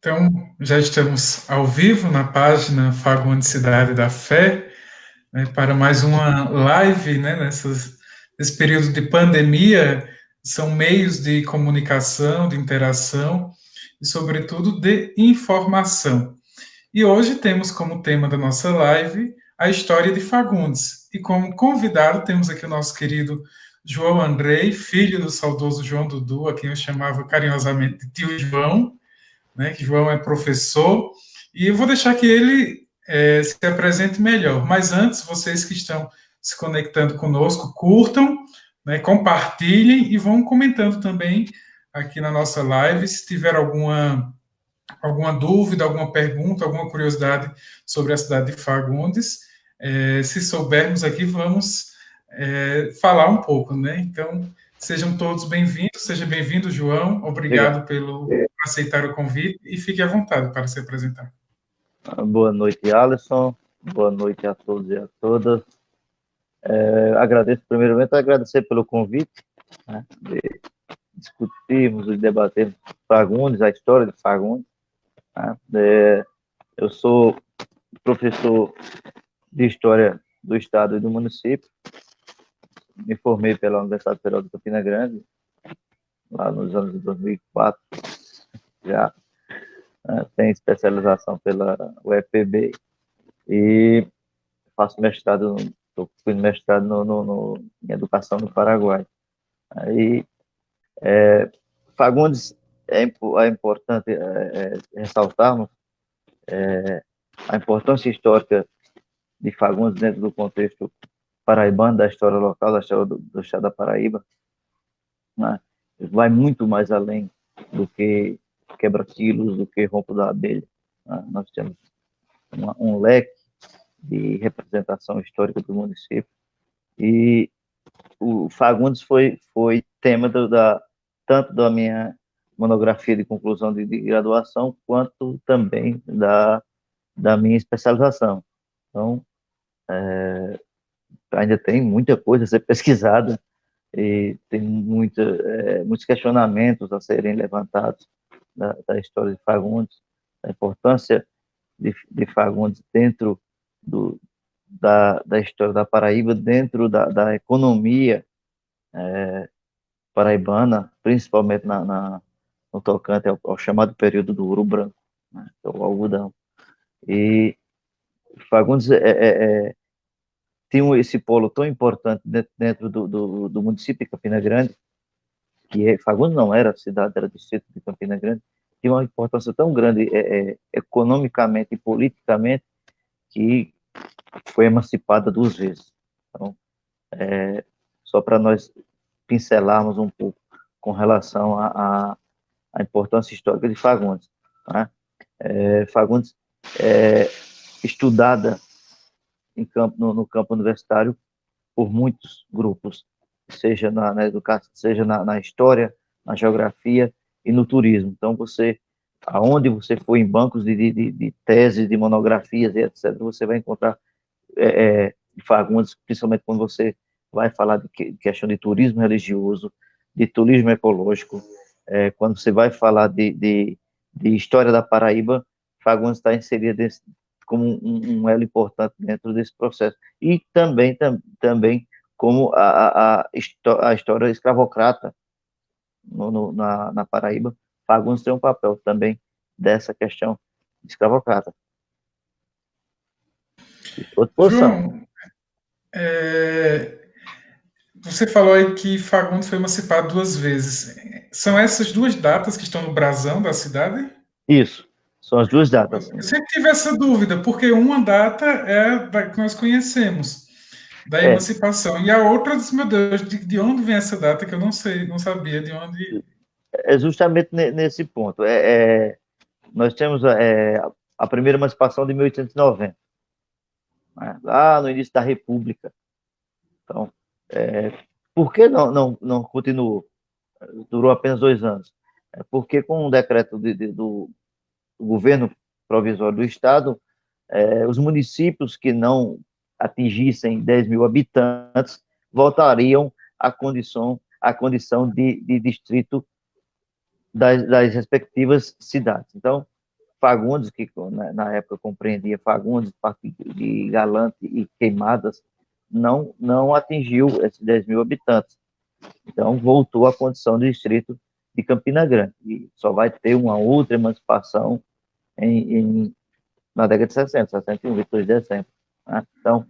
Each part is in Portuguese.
Então, já estamos ao vivo na página Fagundes Cidade da Fé, né, para mais uma live, né, nesse período de pandemia. São meios de comunicação, de interação e, sobretudo, de informação. E hoje temos como tema da nossa live a história de Fagundes. E como convidado temos aqui o nosso querido João Andrei, filho do saudoso João Dudu, a quem eu chamava carinhosamente de tio João, né, que João é professor, e eu vou deixar que ele se apresente melhor. Mas antes, vocês que estão se conectando conosco, curtam, né, compartilhem e vão comentando também aqui na nossa live. Se tiver alguma dúvida, alguma pergunta, alguma curiosidade sobre a cidade de Fagundes, se soubermos aqui, vamos falar um pouco, né? Então, sejam todos bem-vindos, seja bem-vindo, João, Obrigado. obrigado por aceitar o convite e fique à vontade para se apresentar. Boa noite, Alisson. Boa noite a todos e a todas. Agradeço, primeiramente, agradecer pelo convite, né, de discutirmos e debatermos Fagundes, a história de Fagundes. Né. Eu sou professor de História do Estado e do município. Me formei pela Universidade Federal de Campina Grande, lá nos anos de 2004, já. Tenho especialização pela UFPB e faço mestrado, fui mestrado em Educação no Paraguai. Aí, Fagundes, é importante ressaltarmos a importância histórica de Fagundes dentro do contexto paraibano, da história local, da história do estado da Paraíba. Né? Vai muito mais além do que quebra-quilos, do que rompo da abelha. Né? Nós temos um leque de representação histórica do município e o Fagundes foi tema tanto da minha monografia de conclusão de graduação, quanto também da minha especialização. Então, ainda tem muita coisa a ser pesquisada e tem muitos questionamentos a serem levantados da história de Fagundes, da importância de Fagundes dentro da história da Paraíba, dentro da economia paraibana, principalmente no tocante ao chamado período do Ouro Branco, né, que é o algodão. E Fagundes tem esse polo tão importante dentro do município de Campina Grande, que Fagundes não era cidade, era distrito de Campina Grande, tem uma importância tão grande economicamente e politicamente, que foi emancipada 2 vezes. Então, só para nós pincelarmos um pouco com relação à importância histórica de Fagundes. Né? Fagundes é estudada no campo universitário por muitos grupos, seja na educação, seja na história, na geografia e no turismo. Então, aonde você for em bancos de teses, de monografias e etc., você vai encontrar Fagundes, principalmente quando você vai falar de questão de turismo religioso, de turismo ecológico, quando você vai falar de história da Paraíba, Fagundes está inserido como um elo importante dentro desse processo. E também como a história escravocrata na Paraíba, Fagundes tem um papel também dessa questão escravocrata. Estou à disposição. João, você falou aí que Fagundes foi emancipado 2 vezes. São essas 2 datas que estão no brasão da cidade? Isso, são as 2 datas. Eu sempre tive essa dúvida, porque uma data é a que nós conhecemos, da emancipação, e a outra, eu disse, meu Deus, de onde vem essa data que eu não sei, não sabia de onde. É justamente nesse ponto. Nós temos a primeira emancipação de 1890, né, lá no início da República. Então, por que não continuou? Durou apenas 2 anos. Porque com um decreto do governo provisório do Estado, os municípios que não atingissem 10 mil habitantes voltariam à condição de distrito das respectivas cidades. Então, Fagundes, que na época compreendia Fagundes, Parque de Galante e Queimadas, não atingiu esses 10 mil habitantes. Então, voltou à condição de distrito de Campina Grande. E só vai ter uma outra emancipação na década de 60, 61, 22 de dezembro. Né? Então,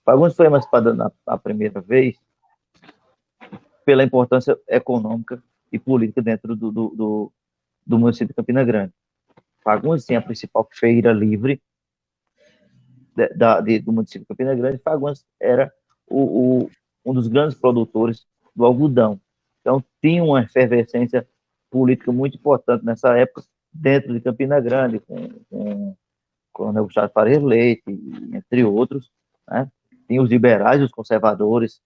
Fagundes foi emancipada a primeira vez pela importância econômica e política dentro do município de Campina Grande. Fagundes tinha a principal feira livre do município de Campina Grande. Fagundes era um dos grandes produtores do algodão. Então, tinha uma efervescência política muito importante nessa época, dentro de Campina Grande, com o Coronel Gustavo Faria Leite, entre outros. Né? Tinha os liberais, os conservadores,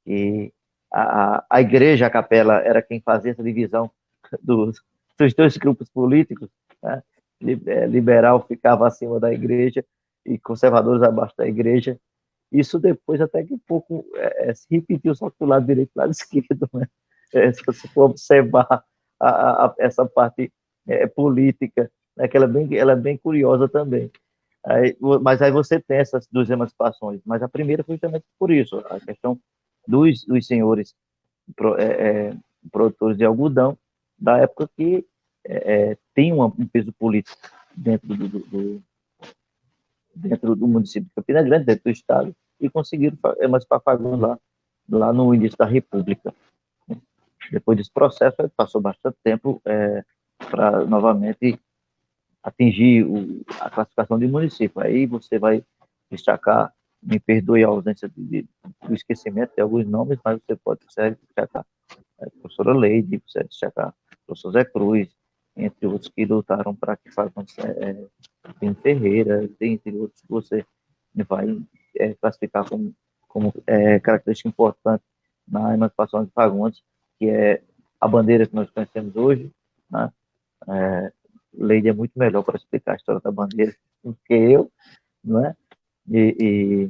e a igreja, a capela, era quem fazia essa divisão dos dois grupos políticos. Né? Liberal ficava acima da igreja e conservadores abaixo da igreja. Isso depois até que um pouco se repetiu, só que do lado direito e do lado esquerdo. Né? Se você for observar essa parte política, né, que ela é bem curiosa também. Mas aí você tem essas duas emancipações. Mas a primeira foi justamente por isso, a questão dos senhores produtores de algodão, da época que tem um peso político dentro do município de Campina Grande, dentro do estado, e conseguiram emancipar Fagundes lá no início da República. Depois desse processo, passou bastante tempo para novamente atingir a classificação de município. Aí você vai destacar, me perdoe a ausência do esquecimento de alguns nomes, mas você pode destacar a professora Leide, você vai destacar o professor Zé Cruz, entre outros que lutaram para que Fagundes Ferreira, entre outros que você vai classificar como característica importante na emancipação de Fagundes, que é a bandeira que nós conhecemos hoje. Né? Leide é muito melhor para explicar a história da bandeira do que eu, não é? E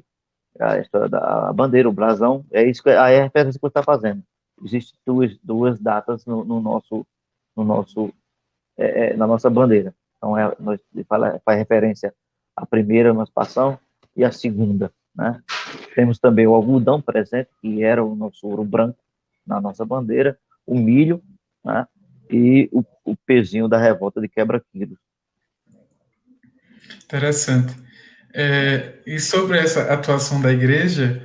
a história da bandeira, o brasão, é isso que a referência que você está fazendo. Existem duas datas na nossa bandeira. Então, nós faz referência à primeira emancipação e à segunda. Né? Temos também o algodão presente, que era o nosso ouro branco na nossa bandeira, o milho, né? E o pezinho da revolta de quebra-quilos. Interessante. E sobre essa atuação da igreja,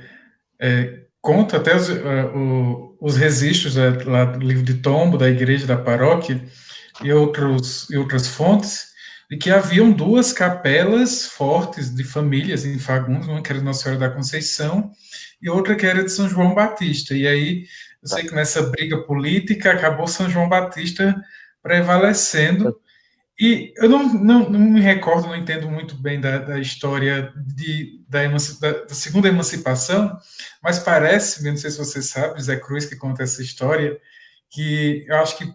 conta até os registros lá do livro de tombo da igreja da paróquia e outras fontes, de que haviam duas capelas fortes de famílias em Fagundes, uma que era de Nossa Senhora da Conceição e outra que era de São João Batista. E aí, eu sei que nessa briga política acabou São João Batista prevalecendo. E eu não me recordo, não entendo muito bem da história da segunda emancipação, mas parece, não sei se você sabe, Zé Cruz que conta essa história, que eu acho que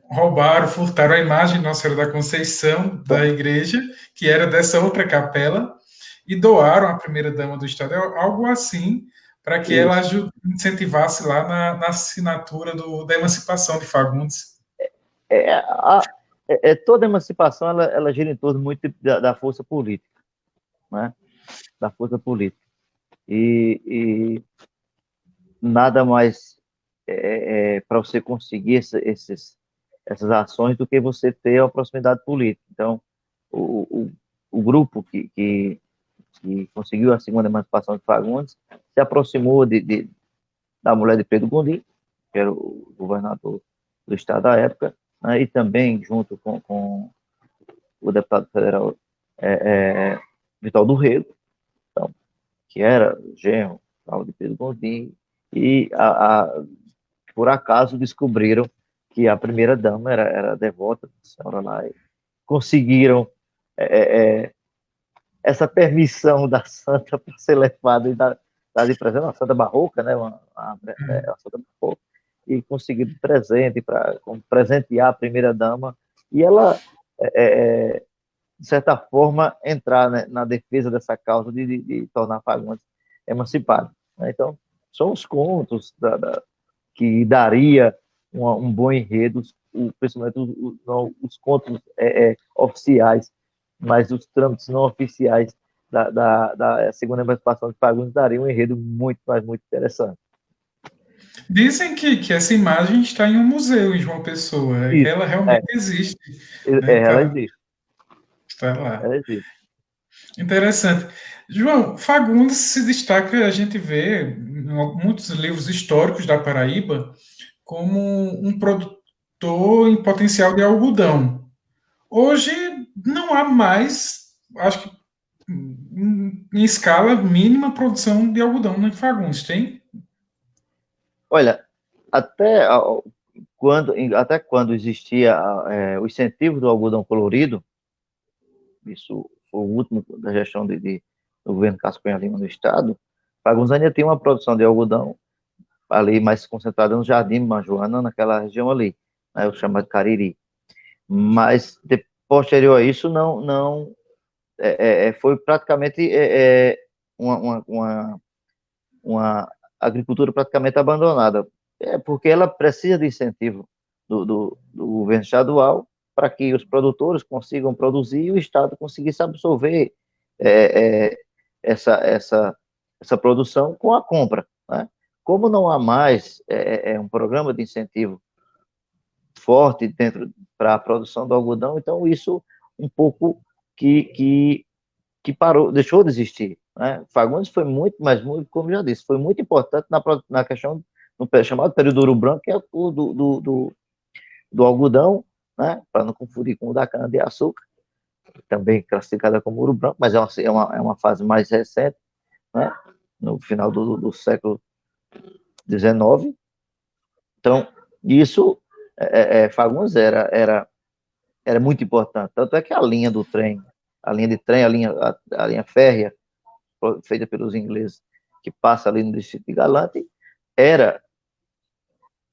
roubaram, furtaram a imagem de Nossa Senhora da Conceição da igreja, que era dessa outra capela, e doaram à primeira-dama do Estado, algo assim, para que ela incentivasse lá na assinatura da emancipação de Fagundes. Toda emancipação ela gira em torno muito da força política, né? Da força política. E nada mais para você conseguir essas ações do que você ter a proximidade política. Então, o grupo que conseguiu a segunda emancipação de Fagundes se aproximou da mulher de Pedro Gondim, que era o governador do estado da época, né, e também junto com o deputado federal Vital do Rego, então, que era genro de Pedro Gondim, e por acaso descobriram que a primeira-dama era devota da senhora lá, e conseguiram essa permissão da santa para ser levada e dar de presente, uma santa barroca, né, uma santa barroca, e conseguiram presente para presentear a primeira-dama, e ela, de certa forma, entrar, né, na defesa dessa causa de tornar Fagundes emancipado. Né? Então, são os contos que daria um bom enredo principalmente não, os contos oficiais, mas os trâmites não oficiais da segunda emancipação de Fagundes daria um enredo muito, mas muito interessante. Dizem que essa imagem está em um museu em João Pessoa. Isso, Ela realmente existe, né? ela existe, Está lá. ela existe. Interessante. João, Fagundes se destaca, a gente vê em muitos livros históricos da Paraíba, como um produtor em potencial de algodão. Hoje não há mais, acho que em escala mínima, produção de algodão em Fagundes, tem? Olha, até até quando existia o incentivo do algodão colorido, isso foi o último da gestão do governo Cássio Cunha Lima no estado, Fagundes ainda tem uma produção de algodão ali mais concentrada no Jardim Manjoana, naquela região ali, né, o chamado Cariri. Mas posterior a isso, não foi praticamente uma, uma, uma, uma agricultura praticamente abandonada, porque ela precisa de incentivo do governo estadual para que os produtores consigam produzir e o Estado conseguisse absorver é, é, essa produção com a compra. Né? Como não há mais um programa de incentivo forte dentro para a produção do algodão, então isso um pouco que parou, deixou de existir. Né? Fagundes foi muito, mas muito, como já disse, foi muito importante na questão no chamado período ouro branco, que é o do algodão, né? Para não confundir com o da cana-de-açúcar, também classificada como ouro branco, mas é uma fase mais recente, né? No final do século XIX. Então, isso, Fagundes era muito importante. Tanto é que a linha do trem, a linha de trem, a linha férrea, feita pelos ingleses, que passa ali no distrito de Galante, era,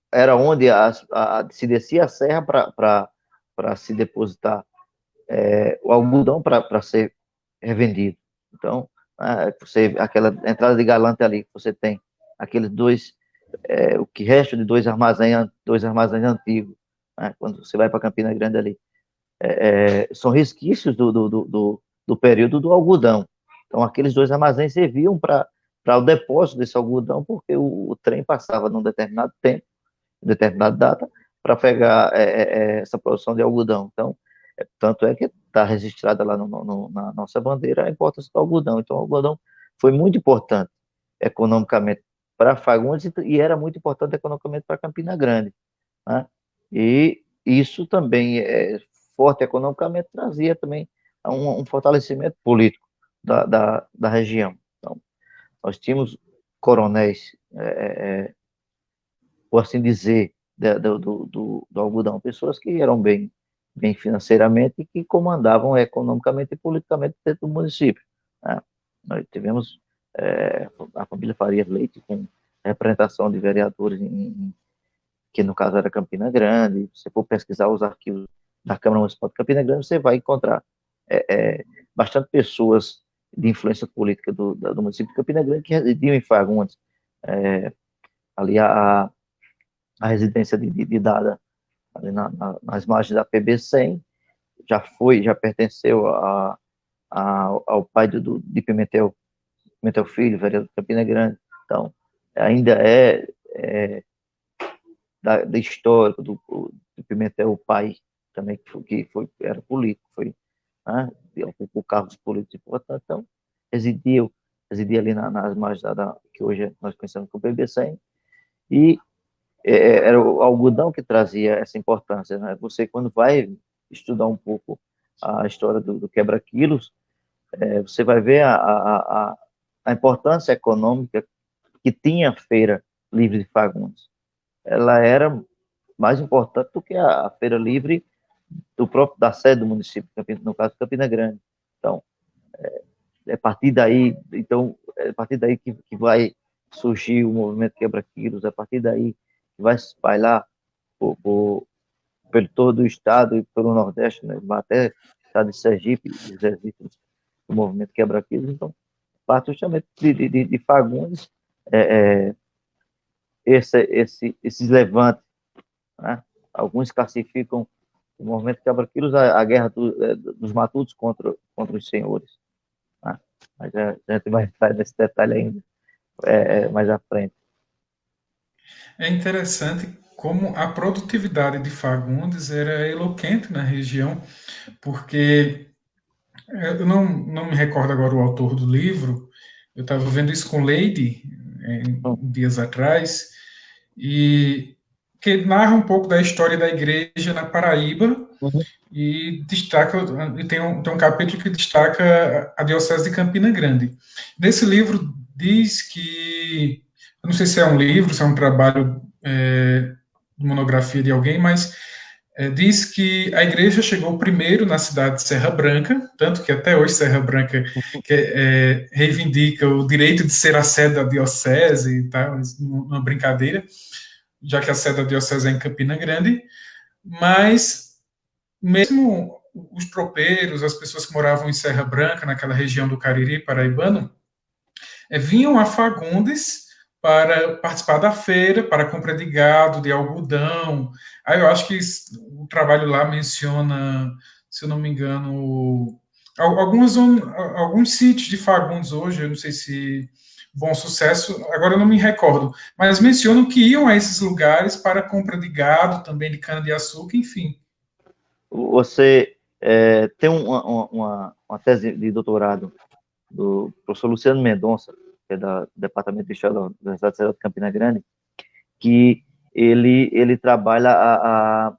era onde se descia a serra para se depositar o algodão para ser revendido. Então, aquela entrada de Galante ali, que você tem aqueles o que resta de dois armazéns antigos, né, quando você vai para Campina Grande ali, são resquícios do período do algodão. Então, aqueles dois armazéns serviam para o depósito desse algodão, porque o trem passava num determinado tempo, determinada data, para pegar essa produção de algodão. Então, tanto é que está registrada lá na nossa bandeira a importância do algodão. Então, o algodão foi muito importante economicamente para Fagundes e era muito importante economicamente para Campina Grande. Né? E isso também, forte economicamente, trazia também um fortalecimento político da região. Então, nós tínhamos coronéis, por assim dizer, do algodão, pessoas que eram bem financeiramente e que comandavam economicamente e politicamente dentro do município. Né? Nós tivemos a família Farias Leite com representação de vereadores que no caso era Campina Grande. Se você for pesquisar os arquivos da Câmara Municipal de Campina Grande, você vai encontrar bastante pessoas de influência política do município de Campina Grande que residiam em Fagundes. Ali a residência de Dada, ali nas margens da PB100, já pertenceu ao pai de Pimentel Filho, vereador de Campina Grande. Então, ainda da histórico do Pimentel, o pai também, era político, né, ocupou cargos políticos importantes, então residia ali nas margens que hoje nós conhecemos como PB100, e era o algodão que trazia essa importância. Né? Você, quando vai estudar um pouco a história do quebra-quilos, você vai ver a importância econômica que tinha a Feira Livre de Fagundes. Ela era mais importante do que a Feira Livre da sede do município, no caso Campina Grande. Então, a partir daí que vai surgir o movimento Quebra-Quilos, a partir daí que vai se espalhar pelo todo o estado e pelo Nordeste, né, até o estado de Sergipe, os registros do movimento Quebra-Quilos. Então, parte justamente de Fagundes, esses levantes, né, Alguns classificam o movimento quebra-quilos a guerra dos matutos contra os senhores. Né? Mas a gente vai entrar nesse detalhe ainda mais à frente. É interessante como a produtividade de Fagundes era eloquente na região, porque eu não me recordo agora o autor do livro, eu estava vendo isso com Lady dias atrás, e que narra um pouco da história da igreja na Paraíba, Uhum. e destaca, e tem um capítulo que destaca a Diocese de Campina Grande. Nesse livro diz que, eu não sei se é um livro, se é um trabalho de monografia de alguém, mas diz que a igreja chegou primeiro na cidade de Serra Branca, tanto que até hoje Serra Branca reivindica o direito de ser a sede da diocese e tal, uma brincadeira, já que a sede da diocese é em Campina Grande, mas mesmo os tropeiros, as pessoas que moravam em Serra Branca, naquela região do Cariri paraibano, vinham a Fagundes para participar da feira, para a compra de gado, de algodão. Aí eu acho que o trabalho lá menciona, se eu não me engano, alguns sítios de Fagundes hoje, eu não sei se Bom Sucesso, agora eu não me recordo, mas mencionam que iam a esses lugares para a compra de gado, também de cana-de-açúcar, enfim. Você tem uma tese de doutorado do professor Luciano Mendonça, que é do Departamento de História da Universidade Federal de Campina Grande, que ele trabalha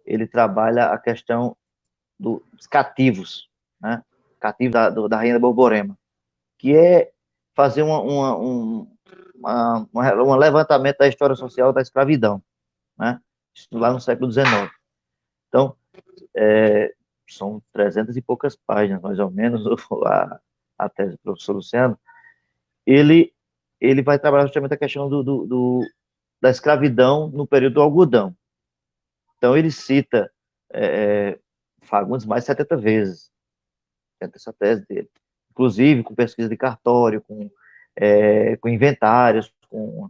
ele trabalha a questão dos cativos, né? Cativos da Rainha da Borborema, que é fazer um levantamento da história social da escravidão, né? Isso lá no século XIX. Então, são 300 e poucas páginas, mais ou menos, a tese do professor Luciano. Ele vai trabalhar justamente a questão da escravidão no período do algodão. Então, ele cita Fagundes mais de 70 vezes, essa tese dele. Inclusive com pesquisa de cartório, com inventários, com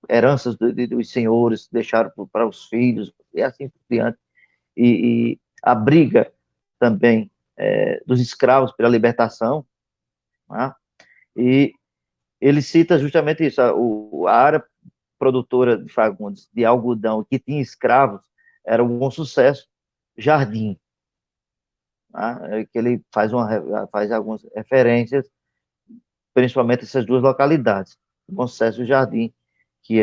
heranças dos senhores deixaram para os filhos, e assim por diante. E a briga também dos escravos pela libertação, né? E ele cita justamente isso, a área produtora de Fagundes de algodão que tinha escravos era um bom sucesso, Jardim, né? Que ele faz algumas referências, principalmente essas duas localidades, Bom Sucesso e Jardim, que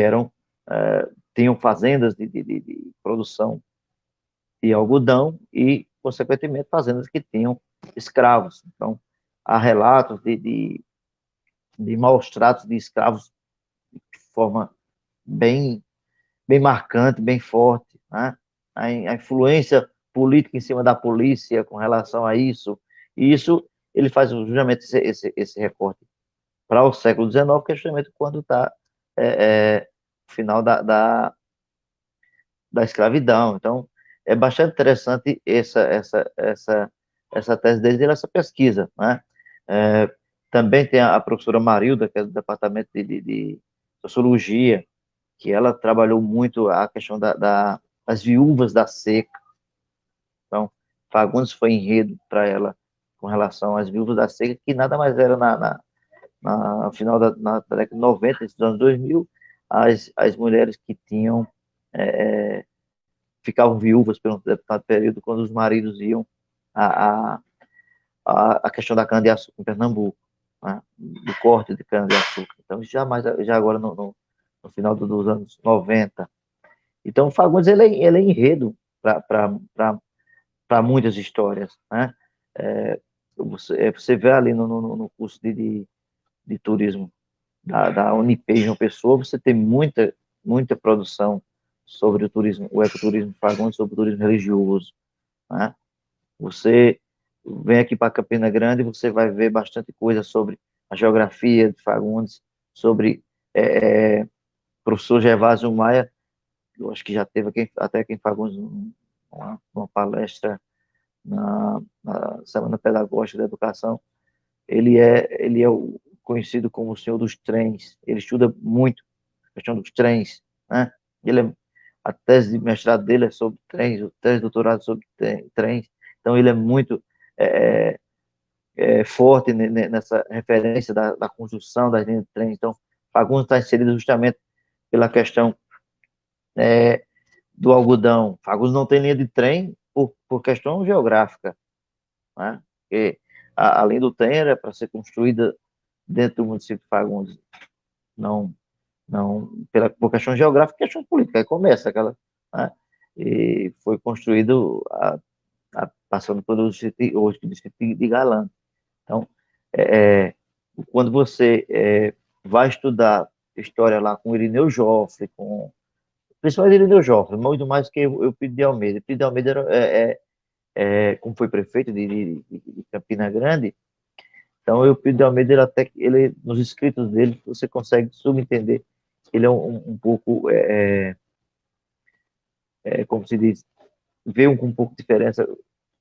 tinham fazendas de produção de algodão e, consequentemente, fazendas que tinham escravos. Então, há relatos de maus tratos de escravos de forma bem, bem marcante, bem forte, né? A influência política em cima da polícia com relação a isso, e isso ele faz justamente esse recorte para o século XIX, que é justamente quando está o final da escravidão. Então, é bastante interessante essa tese dele, essa pesquisa, né? Também tem a professora Marilda, que é do Departamento de Sociologia, que ela trabalhou muito a questão das viúvas da seca. Então, Fagundes foi enredo para ela com relação às viúvas da seca, que nada mais era no final na década de 90, dos anos 2000, as mulheres que tinham ficavam viúvas por um determinado período quando os maridos iam a, a questão da cana-de-açúcar em Pernambuco, né? Do corte de cana-de-açúcar. Então, já agora no final dos anos 90. Então, o Fagundes ele é enredo para muitas histórias, né? Você vê ali no curso de turismo da Unip em João Pessoa, você tem muita produção sobre o ecoturismo Fagundes, sobre o turismo religioso, né? Você vem aqui para Campina Grande, você vai ver bastante coisa sobre a geografia de Fagundes, sobre professor Gervásio Maia, eu acho que já teve até aqui em Fagundes uma palestra na Semana Pedagógica da Educação. Ele é conhecido como o senhor dos trens, ele estuda muito a questão dos trens, né? Ele é a tese de mestrado dele é sobre trens, o tese de doutorado sobre trens, então ele é muito é, forte nessa referência da construção das linhas de trem. Então, Fagundes está inserido justamente pela questão é, do algodão. Fagundes não tem linha de trem por questão geográfica, né? Porque a linha do trem era para ser construída dentro do município de Fagundes, não, por questão geográfica, questão política. Aí começa aquela, né? E foi construído passando pelo distrito, hoje, distrito de Galã. Então, é, quando você vai estudar história lá com Irineu Joffre, principalmente Irineu Joffre, muito mais que eu Euclides de Almeida. Euclides de Almeida, como foi prefeito de Campina Grande, então o Euclides de Almeida, nos escritos dele, você consegue subentender que ele é um pouco, como se diz, vê um pouco de diferença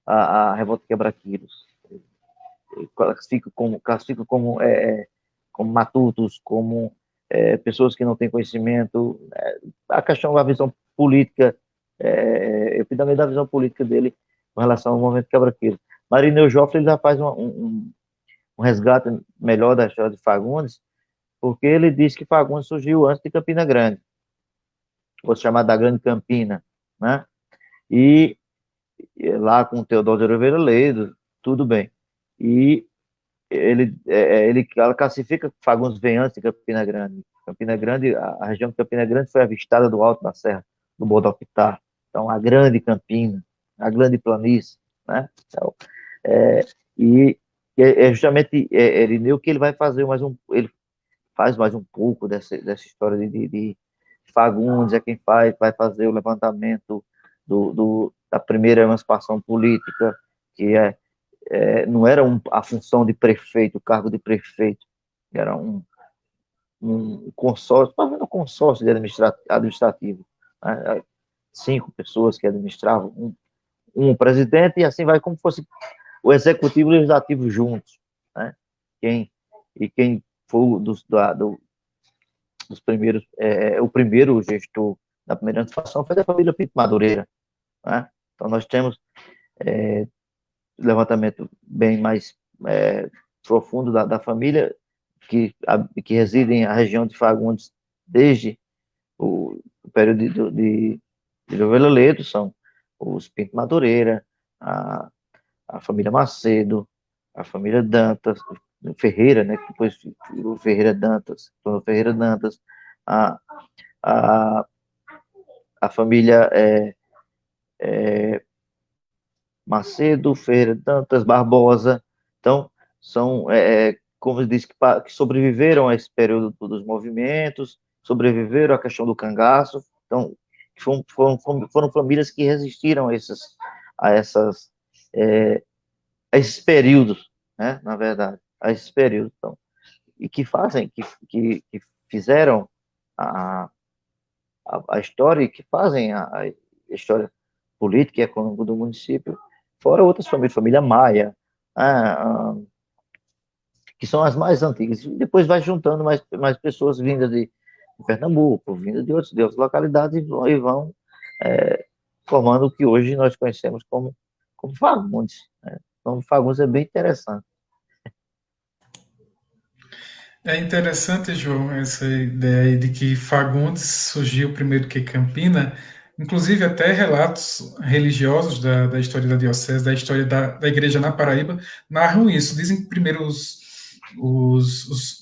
a Revolta Quebra-Quilos. Classifica como matutos, como pessoas que não têm conhecimento. A questão da visão política, eu também da visão política dele com relação ao movimento quebra-quilo. Marineu Joffre ele já faz um resgate melhor da história de Fagundes, porque ele diz que Fagundes surgiu antes de Campina Grande, ou chamada da Grande Campina, né? E lá com o Teodoro de Oliveira Ledo, tudo bem. E ele classifica que Fagundes vem antes de Campina Grande. Campina Grande, a região de Campina Grande foi avistada do alto da serra do Bodoquitá. Então, a grande Campina, a grande planície, né? Então, é, e justamente Irineu que ele vai fazer ele faz mais um pouco dessa história de Fagundes, é quem vai fazer o levantamento da primeira emancipação política, que não era a função de prefeito, o cargo de prefeito, era um consórcio, um consórcio administrativo, né? 5 pessoas que administravam, um presidente, e assim vai como fosse o executivo e o legislativo juntos, né? Quem foi dos primeiros, o primeiro gestor da primeira emancipação foi da família Pinto Madureira, né? Então nós temos levantamento bem mais profundo da família que reside na região de Fagundes desde o período de Oliveira Ledo, são os Pinto Madureira, a família Macedo, a família Dantas, Ferreira, né, que depois o Ferreira Dantas, a, a, a família Macedo, Ferreira Dantas, Barbosa. Então, são, como diz, que sobreviveram a esse período dos movimentos, sobreviveram à questão do cangaço. Então, foram famílias que resistiram a esses períodos, né, na verdade, a esses períodos. Então, e que fizeram a história e que fazem a história política e econômica do município, fora outras famílias, família Maia, que são as mais antigas. E depois vai juntando mais pessoas vindas de Pernambuco, vindas de outras localidades e vão formando o que hoje nós conhecemos como Fagundes, né? Então, Fagundes é bem interessante. É interessante, João, essa ideia aí de que Fagundes surgiu primeiro que Campina, inclusive até relatos religiosos da história da diocese, da história da igreja na Paraíba, narram isso. Dizem que primeiro os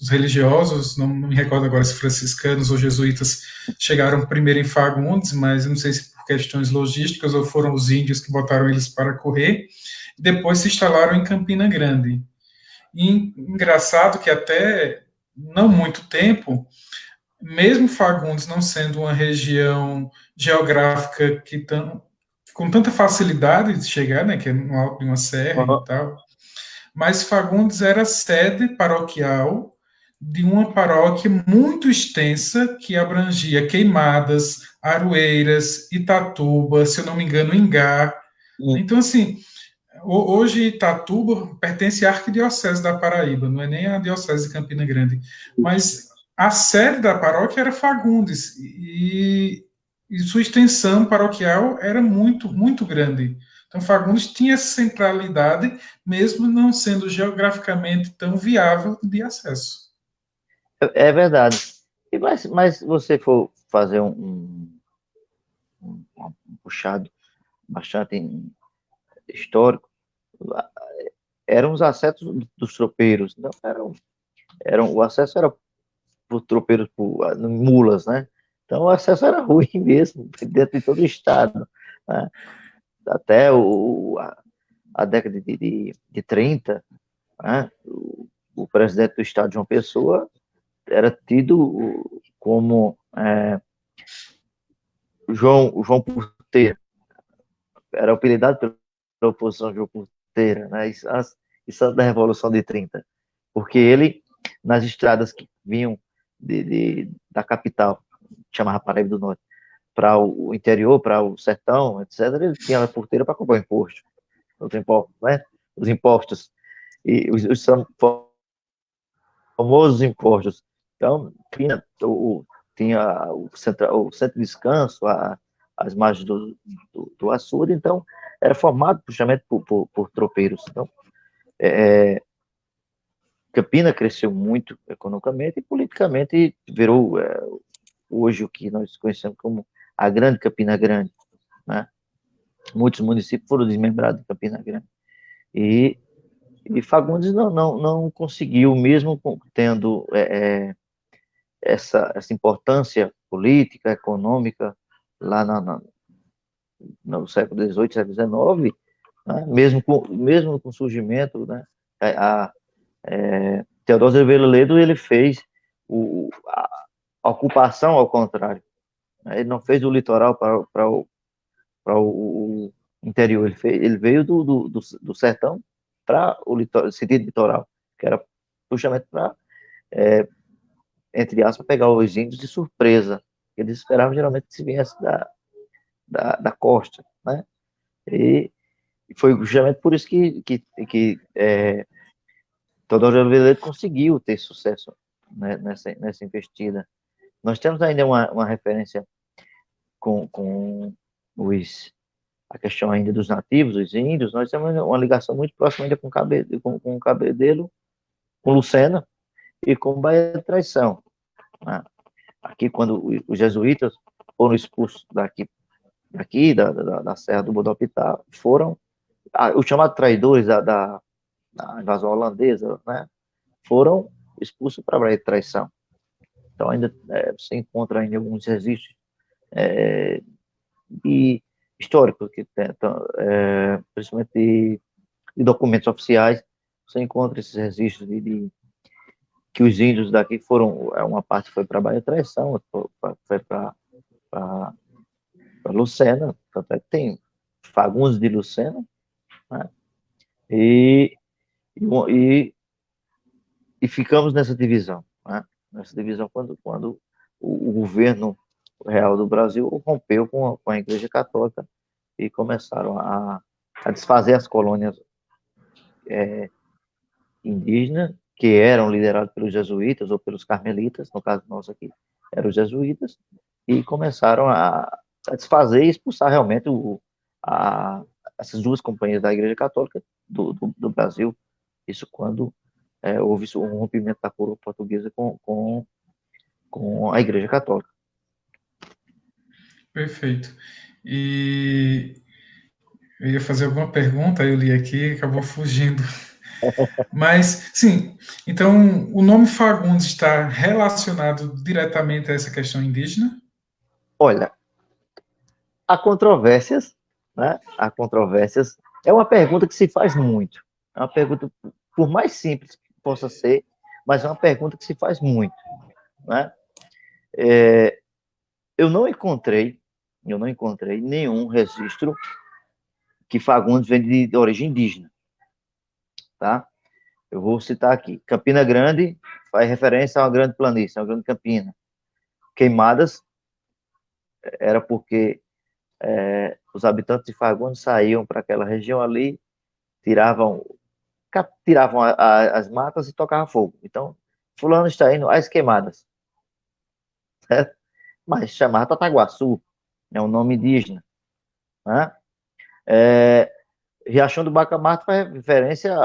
religiosos, não me recordo agora se franciscanos ou jesuítas, chegaram primeiro em Fagundes, mas eu não sei se por questões logísticas ou foram os índios que botaram eles para correr, e depois se instalaram em Campina Grande. E engraçado que até não muito tempo, mesmo Fagundes não sendo uma região geográfica com tanta facilidade de chegar, né, que é no alto de uma serra e Uhum. tal, mas Fagundes era sede paroquial de uma paróquia muito extensa que abrangia Queimadas, Aroeiras, Itatuba, se eu não me engano, Ingá. Então, assim, hoje Itatuba pertence à Arquidiocese da Paraíba, não é nem a Diocese de Campina Grande. Mas a sede da paróquia era Fagundes. E e sua extensão paroquial era muito, muito grande. Então, Fagundes tinha essa centralidade, mesmo não sendo geograficamente tão viável de acesso. É verdade. Mas se você for fazer um puxado bastante histórico, eram os acessos dos tropeiros. Não, o acesso era por tropeiros, por mulas, né? Então o acesso era ruim mesmo, dentro de todo o estado. Né? Até a década de 30, né? O presidente do estado, João Pessoa, era tido como João Porteira, era apelidado pela oposição João Porteira, né? Isso é da Revolução de 30, porque ele, nas estradas que vinham da capital, chamava Paraíba do Norte, para o interior, para o sertão, etc., ele tinha a porteira para cobrar imposto, os impostos, né? Os impostos, e os famosos impostos. Então, tinha o centro de descanso, as margens do açude, então, era formado justamente por tropeiros. Então, Campina cresceu muito economicamente e politicamente virou hoje o que nós conhecemos como a Grande Campina Grande, né? Muitos municípios foram desmembrados de Campina Grande. E, e Fagundes não conseguiu, mesmo tendo essa importância política, econômica, lá no século XVIII, século XIX, né? Mesmo com o surgimento, né? Teodoro Azevedo Ledo, ele fez a ocupação ao contrário. Né? Ele não fez o litoral para o interior, ele veio do sertão para o sentido litoral, que era justamente para, entre aspas, pegar os índios de surpresa. Eles esperavam geralmente que se viesse da costa, né? E foi justamente por isso que Teodoro Azevedo conseguiu ter sucesso, né, nessa investida. Nós temos ainda uma referência com a questão ainda dos nativos, dos índios. Nós temos uma ligação muito próxima ainda com Cabedelo, com Lucena e com Baía de Traição. Né? Aqui, quando os jesuítas foram expulsos da Serra do Bodopitá, foram os chamados traidores da invasão holandesa, né? Foram expulsos para a Baía de Traição. Então, ainda você encontra ainda alguns registros históricos, principalmente de documentos oficiais, você encontra esses registros que os índios daqui foram, uma parte foi para a Baía de Traição, outra foi para Lucena, tanto é que tem Fagundes de Lucena, né? E, e, e ficamos nessa divisão, né? Nessa divisão quando o governo real do Brasil rompeu com a Igreja Católica e começaram a desfazer as colônias indígenas, que eram lideradas pelos jesuítas ou pelos carmelitas, no caso nosso aqui, eram os jesuítas, e começaram a desfazer e expulsar realmente essas duas companhias da Igreja Católica do Brasil. Isso quando houve um rompimento da coroa portuguesa com a Igreja Católica. Perfeito. E eu ia fazer alguma pergunta, eu li aqui, acabou fugindo. Mas, sim, então o nome Fagundes está relacionado diretamente a essa questão indígena? Olha, há controvérsias, né? Há controvérsias. É uma pergunta que se faz muito. É uma pergunta, por mais simples que possa ser, mas é uma pergunta que se faz muito, né? Eu não encontrei nenhum registro que Fagundes vem de origem indígena, tá? Eu vou citar aqui. Campina Grande faz referência a uma grande planície, a uma grande campina. Queimadas era porque os habitantes de Fagundes saíam para aquela região ali, tiravam as matas e tocavam fogo. Então, fulano está indo às queimadas, certo? Mas chamava Tataguaçu, é um nome indígena, né? É, Riachão do Bacamarte faz referência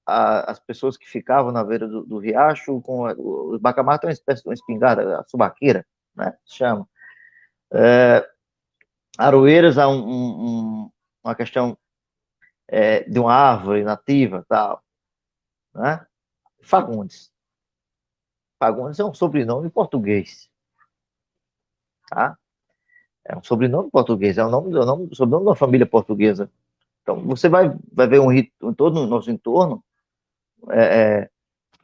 as pessoas que ficavam na beira do riacho, o bacamarte é uma espécie de uma espingarda, a subaqueira, né? Se chama. Aroeiras há uma questão de uma árvore nativa, tal, né? Fagundes. Fagundes é um sobrenome português, tá? É um sobrenome português, sobrenome de uma família portuguesa. Então, você vai ver em todo o nosso entorno,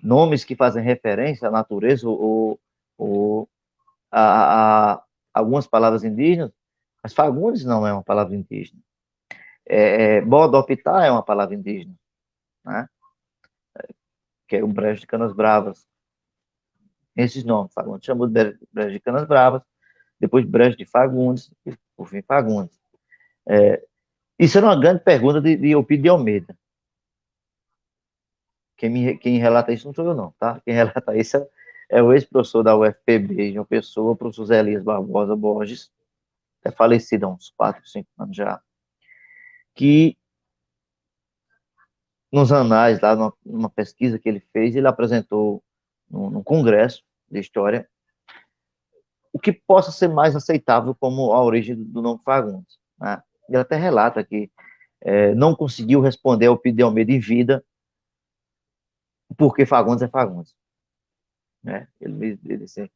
nomes que fazem referência à natureza ou a algumas palavras indígenas, mas Fagundes não é uma palavra indígena. Bodopitá é uma palavra indígena, né? Que é o brejo de Canas Bravas. Esses nomes, Fagundes chamou de brejo de Canas Bravas, depois brejo de Fagundes, e por fim Fagundes. Isso era uma grande pergunta de Eupídio de Almeida. Quem relata isso não sou eu, não, tá? Quem relata isso é o ex-professor da UFPB, João Pessoa, o professor Zé Elias Barbosa Borges, é falecido há uns 4, 5 anos já, que nos anais, lá numa pesquisa que ele fez, ele apresentou num congresso de história o que possa ser mais aceitável como a origem do nome Fagundes, né? Ele até relata que não conseguiu responder ao Pio de Almeida em vida porque Fagundes é Fagundes, né? Ele disse,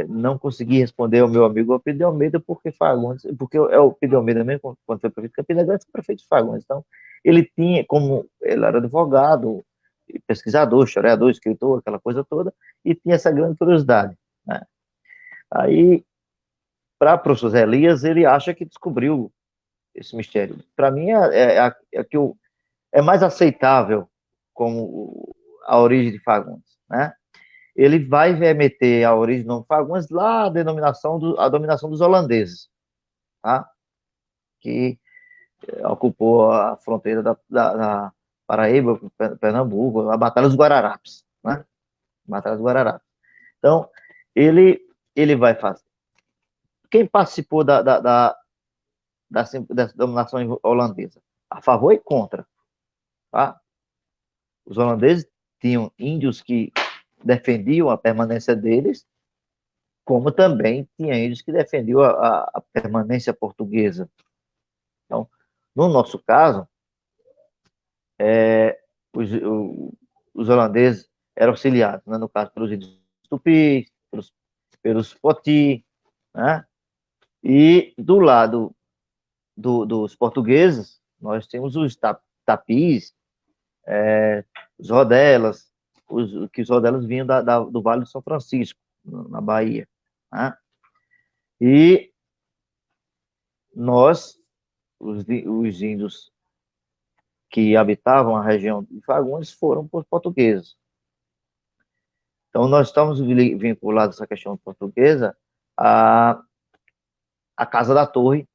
não consegui responder ao meu amigo Pio de Almeida porque Fagundes, porque é o Pio de Almeida mesmo, quando foi prefeito de Campina Grande, foi prefeito de Fagundes. Então, ele tinha, como ele era advogado, pesquisador, historiador, escritor, aquela coisa toda, e tinha essa grande curiosidade, né? Aí, para o professor Zé Elias, ele acha que descobriu esse mistério. Para mim, é mais aceitável como a origem de Fagundes, né? Ele vai remeter a origem do nome Fagundes lá à dominação dos holandeses, tá? Que ocupou a fronteira da Paraíba com Pernambuco, a Batalha dos Guararapes, né? Batalha dos Guararapes. Então, ele, ele vai fazer. Quem participou da dominação holandesa? A favor e contra, tá? Os holandeses tinham índios que defendiam a permanência deles, como também tinha índios que defendiam a permanência portuguesa. Então, no nosso caso, os, os holandeses eram auxiliados, né, no caso, pelos índios tupis, pelos poti, né? E do lado dos portugueses, nós temos os tapis, os rodelas, que os rodelas vinham do Vale do São Francisco, na Bahia, né? E nós, os índios que habitavam a região de Fagundes foram por portugueses. Então, nós estamos vinculados a essa questão portuguesa à Casa da Torre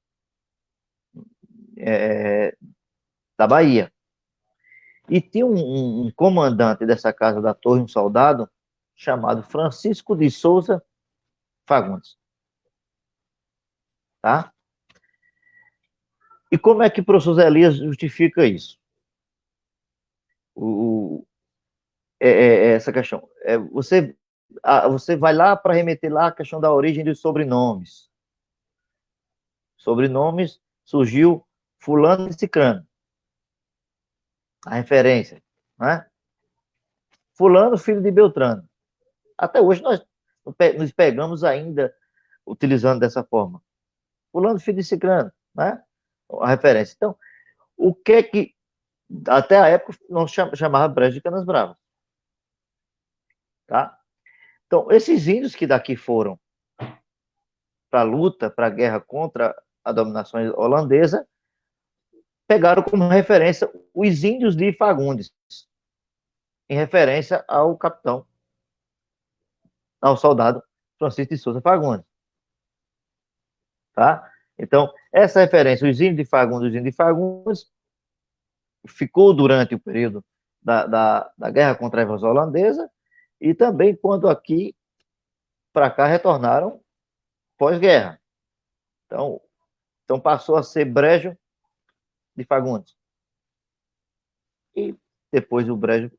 da Bahia. E tinha um comandante dessa Casa da Torre, um soldado, chamado Francisco de Souza Fagundes. Tá? E como é que o professor Zé Elias justifica isso? Essa questão. Você vai lá para remeter lá a questão da origem dos sobrenomes. Sobrenomes surgiu fulano e cicrano. A referência, né? Fulano, filho de Beltrano. Até hoje nós nos pegamos ainda utilizando dessa forma. Fulano, filho de cicrano, né? A referência. Então, o que até a época não chamava brejo de Canas Bravas, tá? Então, esses índios que daqui foram para a luta, para a guerra contra a dominação holandesa, pegaram como referência os índios de Fagundes, em referência ao capitão, ao soldado Francisco de Souza Fagundes, tá? Então, essa referência, os índios de Fagundes, ficou durante o período da guerra contra a invasão holandesa e também quando aqui para cá retornaram pós-guerra. Então passou a ser Brejo de Fagundes. E depois o Brejo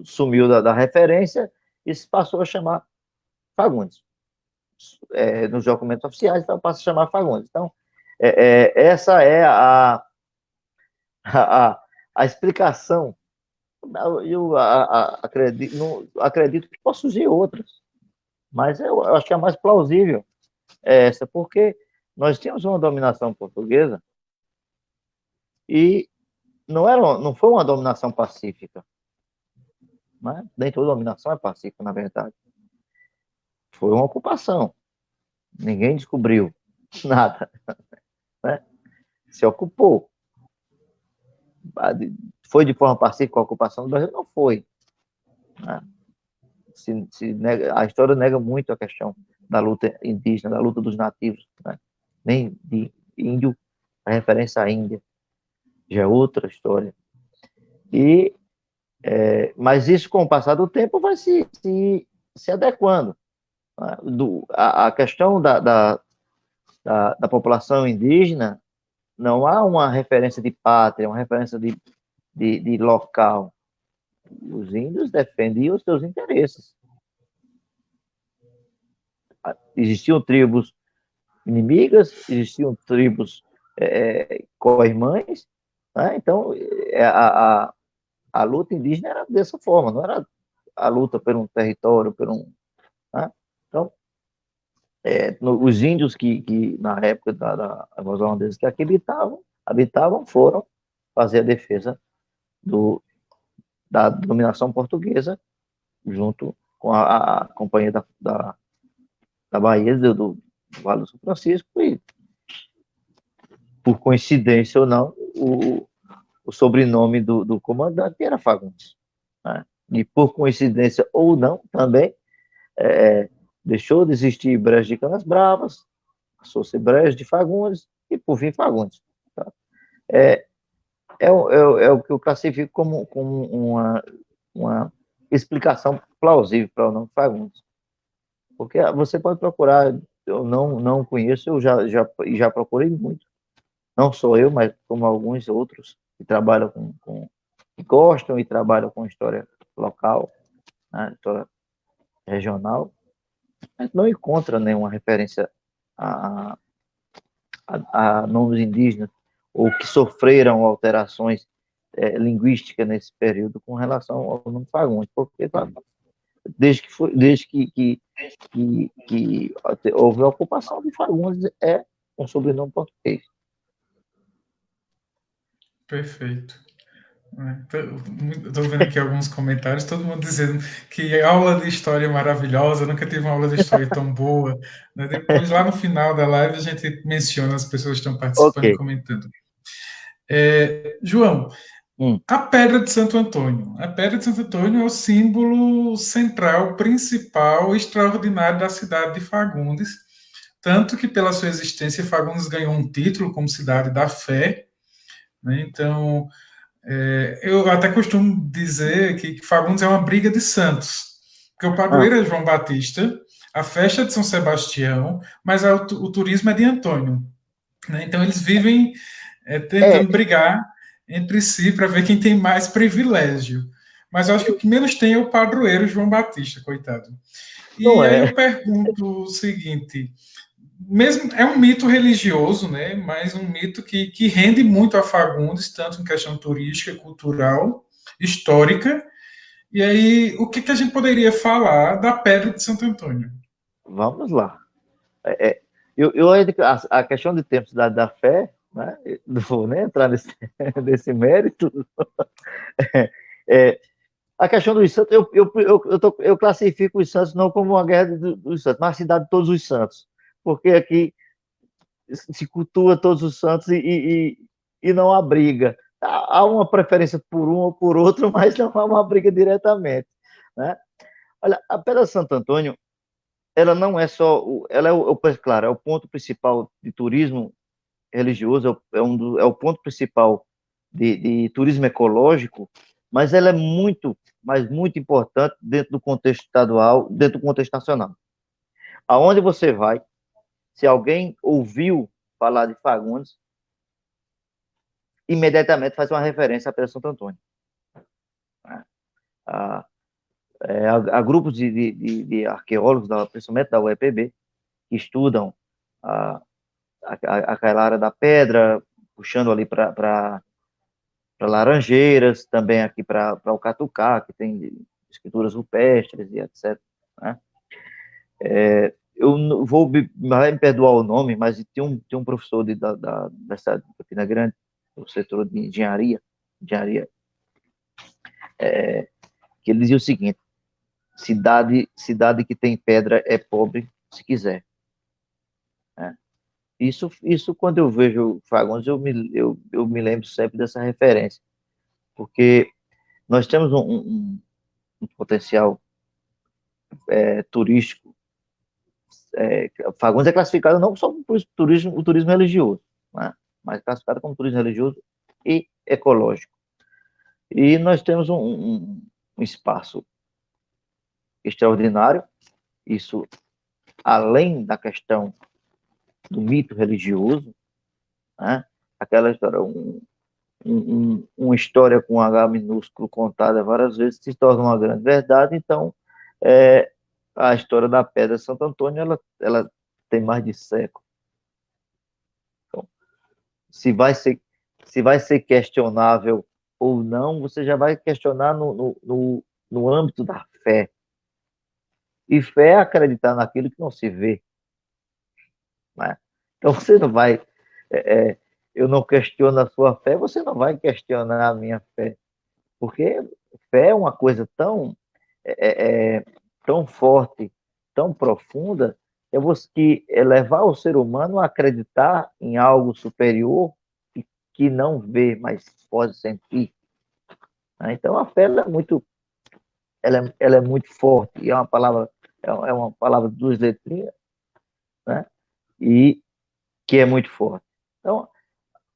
sumiu da referência e se passou a chamar Fagundes. Nos documentos oficiais, então passa a chamar Fagundes. Então, essa é a explicação. Eu acredito que possa surgir outras, mas eu acho que a mais plausível é essa, porque nós tínhamos uma dominação portuguesa e não foi uma dominação pacífica, né? Nem toda dominação é pacífica, na verdade. Foi uma ocupação. Ninguém descobriu nada, né? Se ocupou. Foi de forma pacífica a ocupação do Brasil? Não foi. Né? A história nega muito a questão da luta indígena, da luta dos nativos. Né? Nem de índio, a referência à Índia. Já é outra história. Mas isso, com o passar do tempo, vai se adequando. Né? A questão da população indígena, não há uma referência de pátria, uma referência de local. Os índios defendiam os seus interesses. Existiam tribos inimigas, existiam tribos co-irmãs, né? Então a luta indígena era dessa forma, não era a luta por um território, né? Então, os índios que na época da invasão holandesa que aqui habitavam foram fazer a defesa da dominação portuguesa junto com a companhia da Bahia, do Vale do São Francisco, e por coincidência ou não, o sobrenome do comandante era Fagundes. Né? E por coincidência ou não, também deixou de existir Brejo de Canas Bravas, passou a ser Brejo de Fagundes, e por fim Fagundes. Tá? É o que eu classifico como uma explicação plausível para o nome Fagundes. Porque você pode procurar, eu não conheço, eu já procurei muito. Não só eu, mas como alguns outros que trabalham que gostam e trabalham com história local, né, história regional, mas não encontra nenhuma referência a nomes indígenas ou que sofreram alterações linguísticas nesse período com relação ao nome Fagundes, porque desde que houve a ocupação de Fagundes é um sobrenome português. Perfeito. Estou vendo aqui alguns comentários, todo mundo dizendo que aula de história maravilhosa, nunca tive uma aula de história tão boa. Né? Depois, lá no final da live, a gente menciona as pessoas que estão participando e Ok. comentando. João, a Pedra de Santo Antônio. A Pedra de Santo Antônio é o símbolo central, principal, extraordinário da cidade de Fagundes, tanto que, pela sua existência, Fagundes ganhou um título como Cidade da Fé. Né? Então, eu até costumo dizer que Fagundes é uma briga de santos, porque o padroeiro é João Batista, a festa é de São Sebastião, mas o turismo é de Antônio. Né? Então, eles vivem tentando brigar entre si para ver quem tem mais privilégio. Mas eu acho que o que menos tem é o padroeiro João Batista, coitado. E aí eu pergunto o seguinte: mesmo é um mito religioso, né? Mas um mito que rende muito a Fagundes, tanto em questão turística, cultural, histórica. E aí, o que a gente poderia falar da Pedra de Santo Antônio? Vamos lá. A questão de tempos da fé, né? Não vou nem entrar nesse mérito. A questão dos santos, eu classifico os santos não como uma guerra dos santos, mas a cidade de todos os santos. Porque aqui se cultua todos os santos e não há briga. Há uma preferência por um ou por outro, mas não há uma briga diretamente. Né? Olha, a Pedra de Santo Antônio, ela não é só, ela claro, é o ponto principal de turismo religioso, é o ponto principal de turismo ecológico, mas ela é muito, mas muito importante dentro do contexto estadual, dentro do contexto nacional. Aonde você vai, Se alguém ouviu falar de Fagundes, imediatamente faz uma referência à Pedra Santo Antônio. Há grupos de arqueólogos, principalmente da UEPB, que estudam aquela área da pedra, puxando ali para Laranjeiras, também aqui para o Catucá, que tem escrituras rupestres e etc. Né? Eu vou vai me perdoar o nome, mas tem um professor dessa de Campina Grande, do setor de engenharia, que ele dizia o seguinte: cidade que tem pedra é pobre se quiser. Né? Isso quando eu vejo Fagundes, eu me lembro sempre dessa referência, porque nós temos um potencial turístico. Fagundes é classificado não só por o turismo religioso, né? Mas classificado como turismo religioso e ecológico. E nós temos um espaço extraordinário, isso além da questão do mito religioso, né? Aquela história, uma história com H minúsculo contada várias vezes se torna uma grande verdade. Então, a história da Pedra de Santo Antônio, ela tem mais de século. Então, se vai ser questionável ou não, você já vai questionar no âmbito da fé. E fé é acreditar naquilo que não se vê. Né? Então, você não vai... eu não questiono a sua fé, você não vai questionar a minha fé. Porque fé é uma coisa tão forte, tão profunda, que levar o ser humano a acreditar em algo superior que não vê, mas pode sentir. Então, a fé ela é muito forte, e é uma palavra de duas letrinhas, né? E que é muito forte. Então,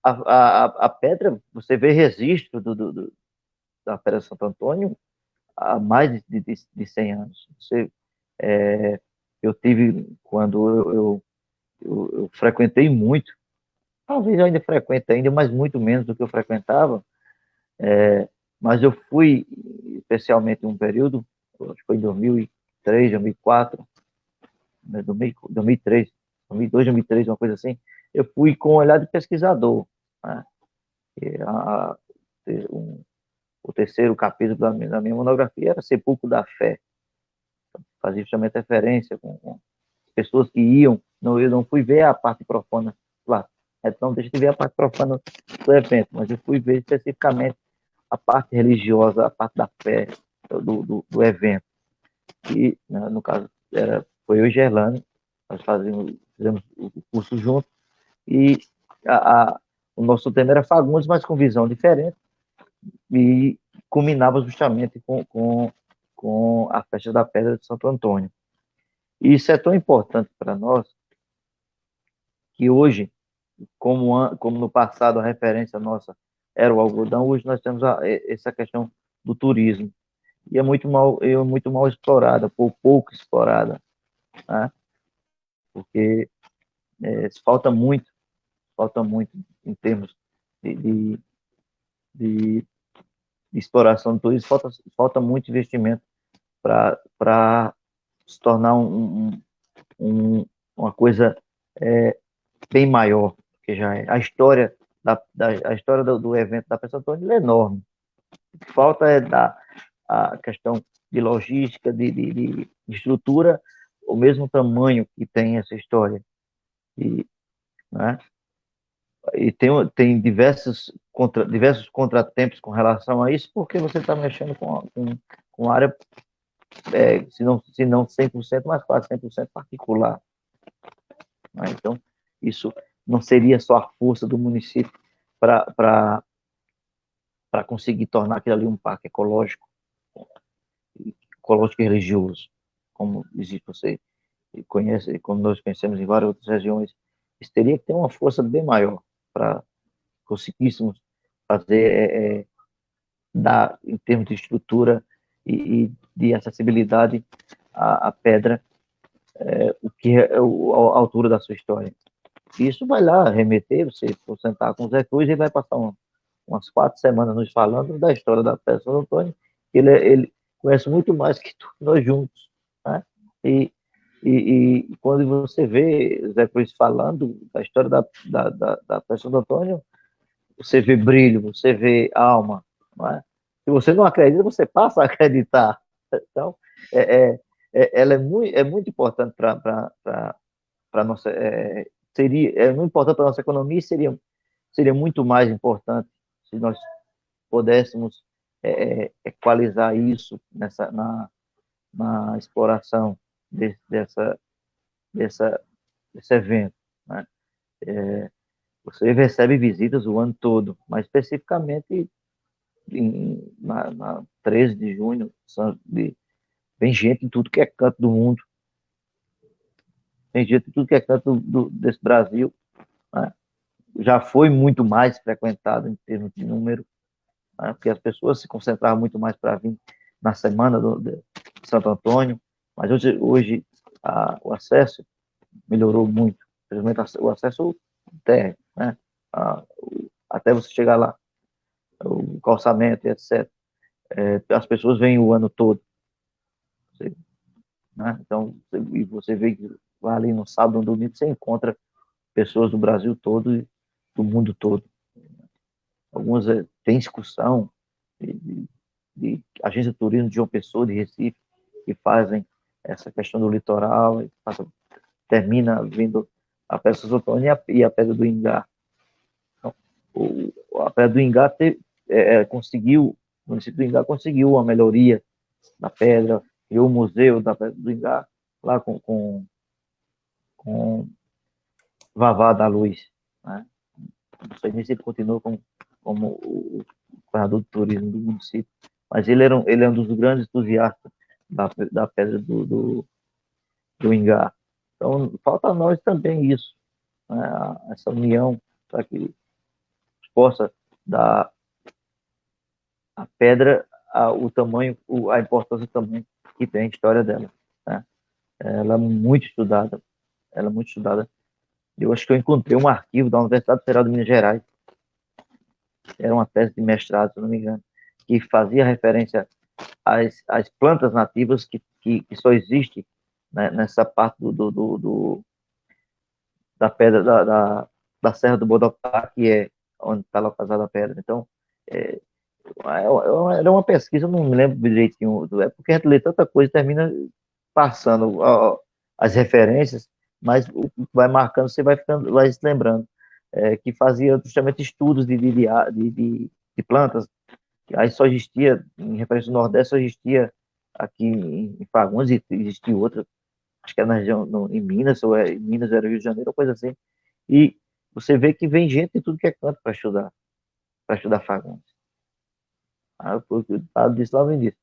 a pedra, você vê registro da Pedra Santo Antônio há mais de 100 anos. Eu tive, quando eu frequentei muito, talvez eu ainda frequente ainda, mas muito menos do que eu frequentava, mas eu fui, especialmente em um período, acho que foi em 2003, 2004, 2003, 2002, 2003, uma coisa assim, eu fui com um olhar de pesquisador. Né? O terceiro capítulo da minha monografia era Sepulcro da Fé. Fazia justamente referência com pessoas que iam, eu não fui ver a parte profana lá. Então, deixa eu ver a parte profana do evento, mas eu fui ver especificamente a parte religiosa, a parte da fé do evento. E, né, no caso, foi eu e Gerlane, nós fizemos o curso junto, e o nosso tema era Fagundes, mas com visão diferente, e culminava justamente com a festa da Pedra de Santo Antônio. E isso é tão importante para nós, que hoje, como no passado a referência nossa era o algodão, hoje nós temos essa questão do turismo. E é muito mal explorada, pouco explorada, né? Porque falta muito em termos de, de, de exploração do turismo, falta muito investimento para se tornar uma coisa bem maior que já é. A história a história do evento da Festa Antônio é enorme. O que falta é a questão de logística, de estrutura, o mesmo tamanho que tem essa história. E, né? E tem diversos contratempos com relação a isso, porque você está mexendo com área, se não 100%, mas quase 100% particular. Né? Então, isso não seria só a força do município para conseguir tornar aquilo ali um parque ecológico e religioso, como existe, você conhece, como nós conhecemos em várias outras regiões. Isso teria que ter uma força bem maior para conseguíssemos fazer, em termos de estrutura e de acessibilidade, a pedra o que é a altura da sua história. Isso vai lá remeter, você for sentar com o Zé Cruz, ele vai passar umas 4 semanas nos falando da história da peça do Antônio, que ele conhece muito mais que nós juntos. Né? E, e quando você vê Zé Cruz falando da história da peça do Antônio, você vê brilho, você vê alma. Não é? Se você não acredita, você passa a acreditar. Então, ela é muito importante para nossa. É muito importante para a nossa economia e seria muito mais importante se nós pudéssemos equalizar isso na exploração dessa, desse evento. Né? Você recebe visitas o ano todo, mas especificamente na 13 de junho, vem gente em tudo que é canto do mundo, tem gente em tudo que é canto desse Brasil. Né? Já foi muito mais frequentado em termos de número, né? Porque as pessoas se concentravam muito mais para vir na semana de Santo Antônio, mas hoje o acesso melhorou muito, principalmente o acesso terra, né? Até você chegar lá, o calçamento, etc. As pessoas vêm o ano todo, né? Então, e você vê que lá ali no sábado, no domingo, você encontra pessoas do Brasil todo e do mundo todo. Algumas têm excursão de agência de turismo de João Pessoa, de Recife, que fazem essa questão do litoral, e termina vindo a Pedra do Antônio e a Pedra do Ingá. Então, a Pedra do Ingá conseguiu, o município do Ingá conseguiu a melhoria da pedra, e o museu da Pedra do Ingá, lá com Vavá da Luz. Né? Não sei nem se ele continuou como o governador de turismo do município, mas ele é um dos grandes entusiastas da Pedra do Ingá. Então, falta a nós também isso, né? Essa união, para que possa dar a pedra o tamanho, a importância também que tem a história dela. Né? Ela é muito estudada, ela é muito estudada. Eu acho que eu encontrei um arquivo da Universidade Federal de Minas Gerais, era uma tese de mestrado, se não me engano, que fazia referência às plantas nativas que só existe, né, nessa parte da pedra da Serra do Bodocá, que é onde está localizada a pedra. Então, era uma pesquisa, não me lembro direitinho, é porque a gente lê tanta coisa e termina passando as referências, mas o que vai marcando, você vai se lembrando, que fazia justamente estudos de plantas, aí só existia, em referência ao Nordeste, só existia aqui em Fagundes, e existia outra, acho que era na região, em Minas, ou em Minas era Rio de Janeiro, ou coisa assim, e você vê que vem gente de tudo que é canto para estudar Fagundes. O Estado disso lá vem disso.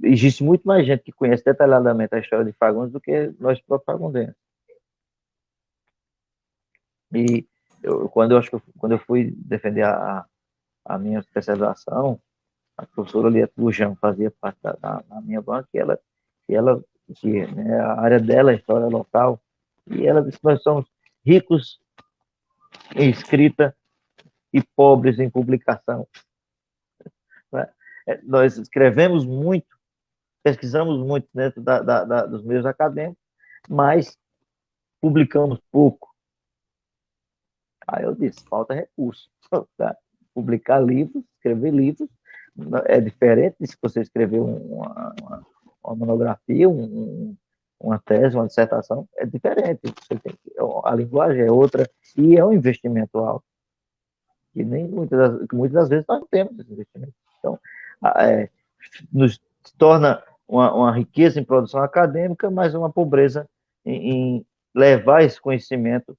Existe muito mais gente que conhece detalhadamente a história de Fagundes do que nós próprios fagundenses. E quando eu fui defender a minha especialização, a professora Liette Gurjão fazia parte da minha banca, e ela que, né, a área dela é a história local, e ela disse que nós somos ricos em escrita e pobres em publicação. Né? Nós escrevemos muito, pesquisamos muito dentro dos meios acadêmicos, mas publicamos pouco. Aí eu disse, falta recurso. Tá? Publicar livros, escrever livros, é diferente de se você escrever uma monografia, uma tese, uma dissertação, é diferente. A linguagem é outra e é um investimento alto. Que muitas das vezes nós não temos esse investimento. Então, nos torna uma riqueza em produção acadêmica, mas uma pobreza em levar esse conhecimento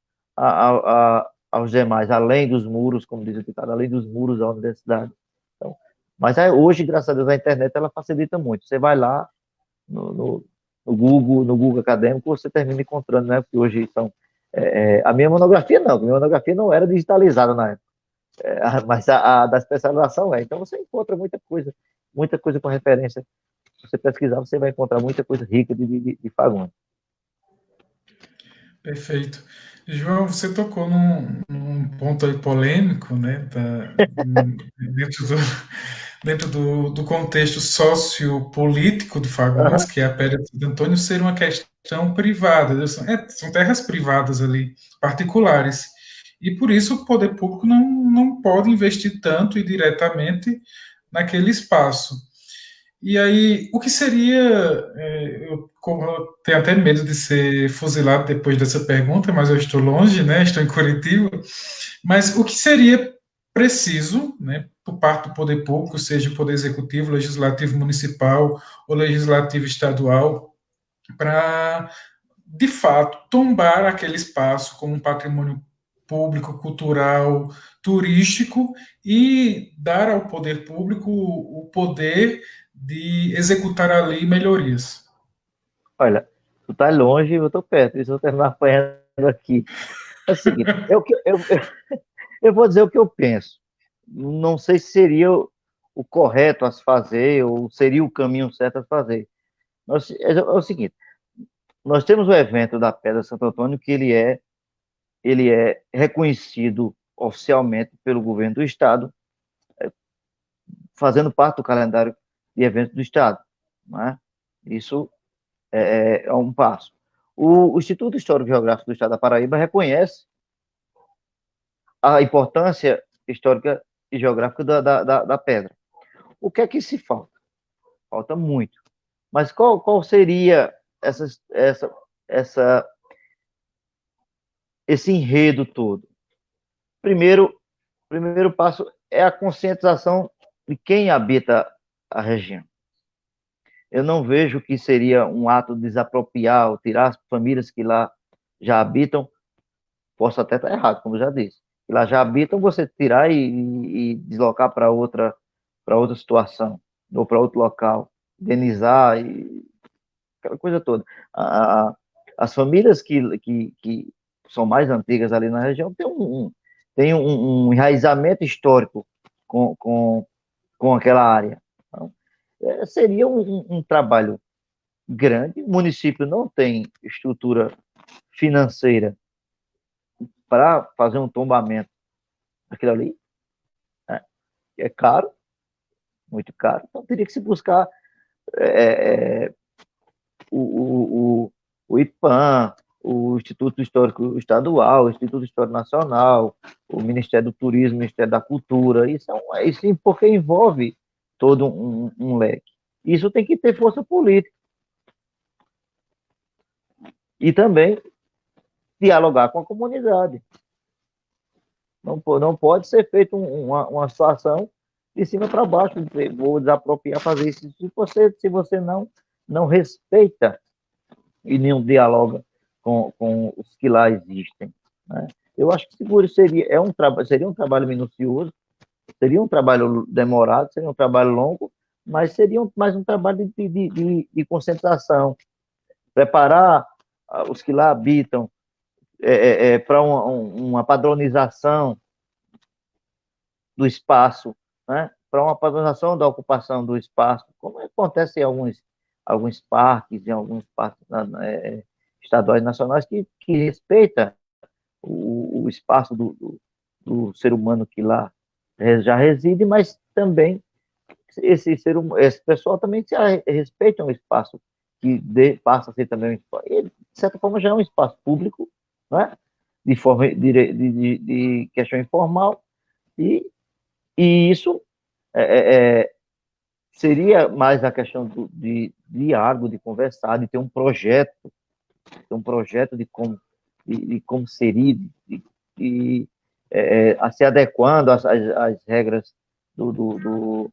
aos demais, além dos muros, como diz o ditado, além dos muros da universidade. Então, mas hoje, graças a Deus, a internet ela facilita muito. Você vai lá no Google Acadêmico, você termina encontrando, né? Porque hoje são. A minha monografia não era digitalizada na época. Mas a da especialização é. Então você encontra muita coisa com referência Se você pesquisar, você vai encontrar muita coisa rica de Fagundes. Perfeito. João, você tocou num ponto aí polêmico, né, dentro do contexto sociopolítico de Fagundes, Aham. que é a Pedra de Santo Antônio ser uma questão privada, são terras privadas ali, particulares, e por isso o poder público não pode investir tanto e diretamente naquele espaço. E aí, o que seria. Eu tenho até medo de ser fuzilado depois dessa pergunta, mas eu estou longe, né? Estou em Curitiba. Mas o que seria preciso, né, por parte do poder público, seja o poder executivo, legislativo municipal ou legislativo estadual, para, de fato, tombar aquele espaço como um patrimônio público, cultural, turístico e dar ao poder público o poder de executar ali melhorias. Olha, tu tá longe e eu tô perto, isso eu tô apanhando aqui. É o seguinte, eu vou dizer o que eu penso. Não sei se seria o correto a se fazer ou seria o caminho certo a se fazer. É o seguinte, nós temos o evento da Pedra Santo Antônio que ele é reconhecido oficialmente pelo governo do estado, fazendo parte do calendário de eventos do estado, né? Isso é um passo. O Instituto Histórico e Geográfico do Estado da Paraíba reconhece a importância histórica e geográfica da pedra. O que é que se falta? Falta muito. Mas qual seria essa, esse enredo todo? Primeiro passo é a conscientização de quem habita a região. Eu não vejo que seria um ato desapropriar ou tirar as famílias que lá já habitam. Posso até estar errado, como eu já disse. Que lá já habitam, você tirar e deslocar para outra situação, ou para outro local, indenizar, e aquela coisa toda. As famílias que são mais antigas ali na região têm um enraizamento histórico com aquela área. Então, seria um trabalho grande. O município não tem estrutura financeira para fazer um tombamento daquilo ali, né? É caro, muito caro. Então teria que se buscar é, é, o IPAM, o Instituto Histórico Estadual, o Instituto Histórico Nacional, o Ministério do Turismo, o Ministério da Cultura. Isso porque envolve todo um leque. Isso tem que ter força política. E também dialogar com a comunidade. Não pode ser feita uma situação de cima para baixo, vou desapropriar, fazer isso. Se você não respeita e nem dialoga com os que lá existem, né? Eu acho que seguro seria um trabalho minucioso, seria um trabalho demorado, seria um trabalho longo, mas seria mais um trabalho de concentração, preparar os que lá habitam para uma padronização do espaço, né? Para uma padronização da ocupação do espaço, como acontece em alguns parques, em alguns parques estaduais e nacionais, que respeita o espaço do ser humano que lá já reside, mas também esse pessoal também se respeita um espaço passa a ser também um espaço, de certa forma já é um espaço público, né? De forma de questão informal, e isso seria mais a questão de diálogo, de conversar, de ter um projeto de como seria, de a se adequando às regras do,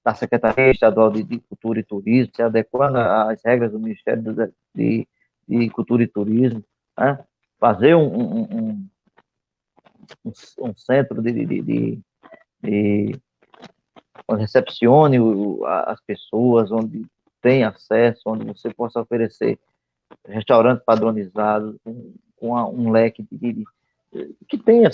da Secretaria Estadual de Cultura e Turismo, se adequando às regras do Ministério de Cultura e Turismo, né? Fazer um centro de onde recepcione as pessoas, onde tem acesso, onde você possa oferecer restaurantes padronizados, com um leque que tenha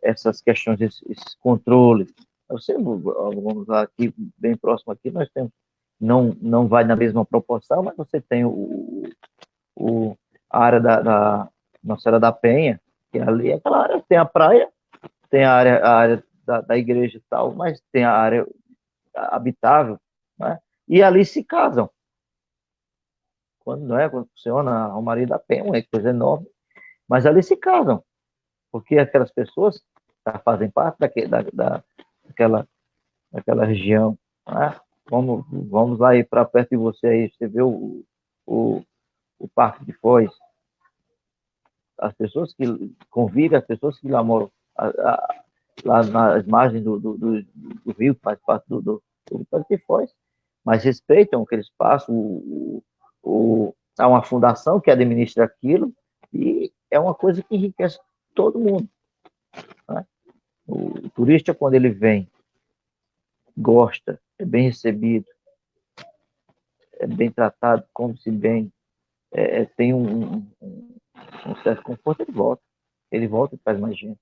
essas questões, esses controles. Você, vamos lá aqui, bem próximo aqui, nós temos, não vai na mesma proporção, mas você tem o, a área da Nossa Senhora da Penha, que ali é aquela área, tem a praia, tem a área da igreja e tal, mas tem a área habitável, né? E ali se casam. Quando funciona a Romaria da Penha, é uma coisa enorme, mas ali se casam, porque aquelas pessoas fazem parte daquela, daquela região, né? Vamos lá ir para perto de você aí, você vê o, o Parque de Foz, as pessoas que convivem, as pessoas que lá moram, lá nas margens do rio, que faz parte do Parque de Foz, mas respeitam aquele espaço, há uma fundação que administra aquilo, e é uma coisa que enriquece todo mundo, né? O turista, quando ele vem, gosta, é bem recebido, é bem tratado, come-se bem, tem um certo conforto, ele volta e faz mais gente.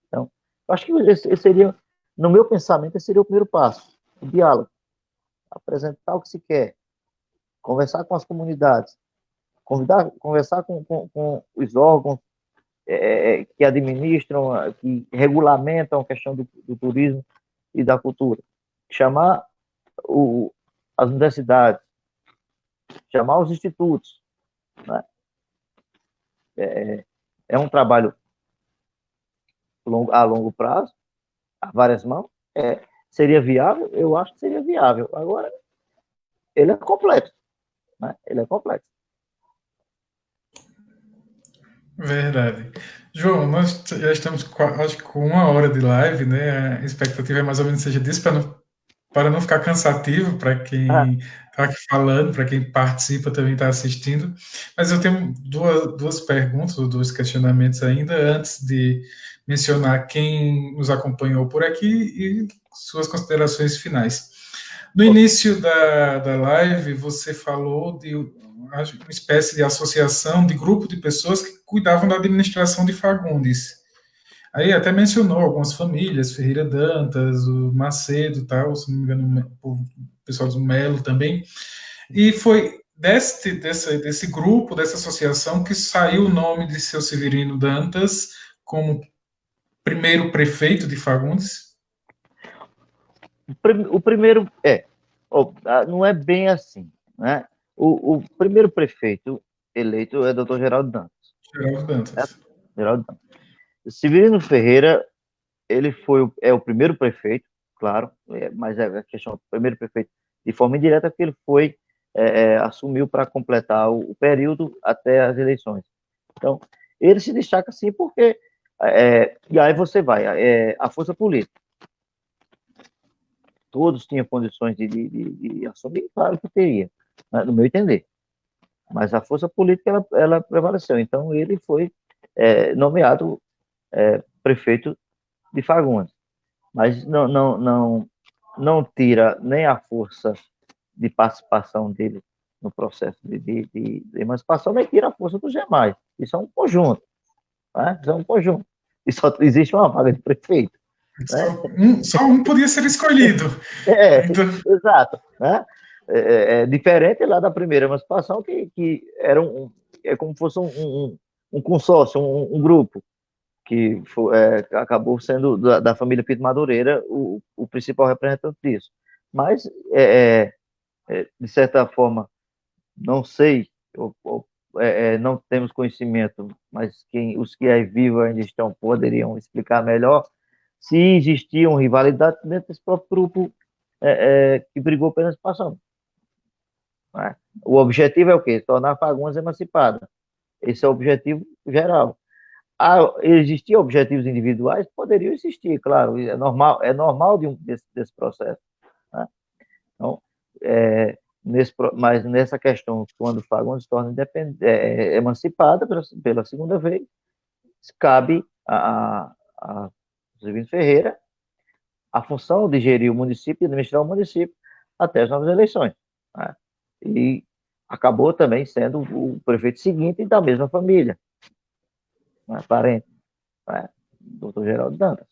Então, eu acho que esse seria, no meu pensamento, esse seria o primeiro passo, o diálogo, apresentar o que se quer, conversar com as comunidades, conversar com os órgãos que administram, que regulamentam a questão do turismo e da cultura, chamar as universidades, chamar os institutos, né? É um trabalho a longo prazo, a várias mãos. Seria viável? Eu acho que seria viável. Agora, ele é complexo, né? Ele é complexo. Verdade. João, nós já estamos, acho que com 1 hora de live, né? A expectativa é mais ou menos seja disso, para não ficar cansativo para Ah, quem está aqui falando, para quem participa também está assistindo. Mas eu tenho duas perguntas, ou dois questionamentos ainda, antes de mencionar quem nos acompanhou por aqui e suas considerações finais. No início da live, você falou de uma espécie de associação, de grupo de pessoas que cuidavam da administração de Fagundes. Aí até mencionou algumas famílias, Ferreira Dantas, o Macedo, tal, se não me engano, o pessoal do Melo também. E foi desse grupo, dessa associação, que saiu o nome de seu Severino Dantas como primeiro prefeito de Fagundes. o primeiro não é bem assim, né? O primeiro prefeito eleito é o Dr. Geraldo Dantas. Geraldo Certo? Dantas. Geraldo Dantas. Severino Ferreira, ele é o primeiro prefeito, claro, mas é a questão do primeiro prefeito de forma indireta, porque ele assumiu para completar o período até as eleições. Então, ele se destaca sim porque, e aí você vai, a força política. Todos tinham condições de assumir, claro que teria, né, no meu entender. Mas a força política, ela prevaleceu. Então, ele foi nomeado prefeito de Fagundes. Mas não tira nem a força de participação dele no processo de emancipação, nem tira a força dos demais. Isso é um conjunto. Né? Isso é um conjunto. E só existe uma vaga de prefeito. Né? Só um podia ser escolhido. Então, Exato. Né? É diferente lá da primeira emancipação, que era é como se fosse um consórcio, um grupo, que acabou sendo da família Pinto Madureira o principal representante disso. Mas, de certa forma, não sei, não temos conhecimento, mas os que aí vivos ainda estão poderiam explicar melhor se existiam rivalidades dentro desse próprio grupo que brigou pela emancipação. Né? O objetivo é o quê? Tornar Fagundes emancipada. Esse é o objetivo geral. Existiam objetivos individuais? Poderiam existir, claro, é normal desse processo. Né? Então, mas nessa questão, quando Fagundes se torna emancipada pela segunda vez, cabe a Severino Ferreira a função de gerir o município e administrar o município até as novas eleições. Né? E acabou também sendo o prefeito seguinte da mesma família, né? Parente, né? Doutor Geraldo Dantas.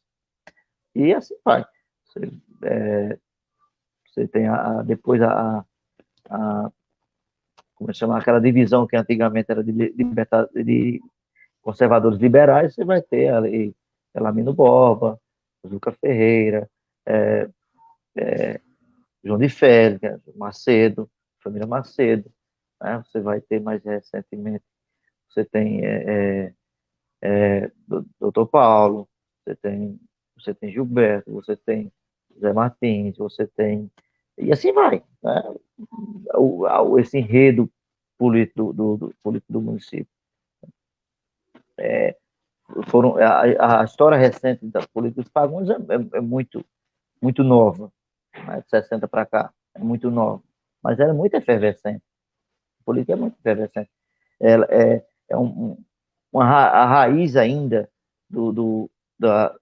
E assim vai. Você tem depois como é que chama, aquela divisão que antigamente era de conservadores liberais, você vai ter ali Elamino Borba, Juca Ferreira, é, João de Félix, Macedo, família Macedo, né? Você vai ter mais recentemente, você tem Dr. Paulo, você tem Gilberto, você tem Zé Martins, você tem, e assim vai, né? Esse enredo político político do município. A história recente da política dos Fagundes é muito, muito nova, né? De 60 para cá, é muito nova, mas ela é muito efervescente. A política é muito efervescente. Ela é a raiz ainda do, do, da,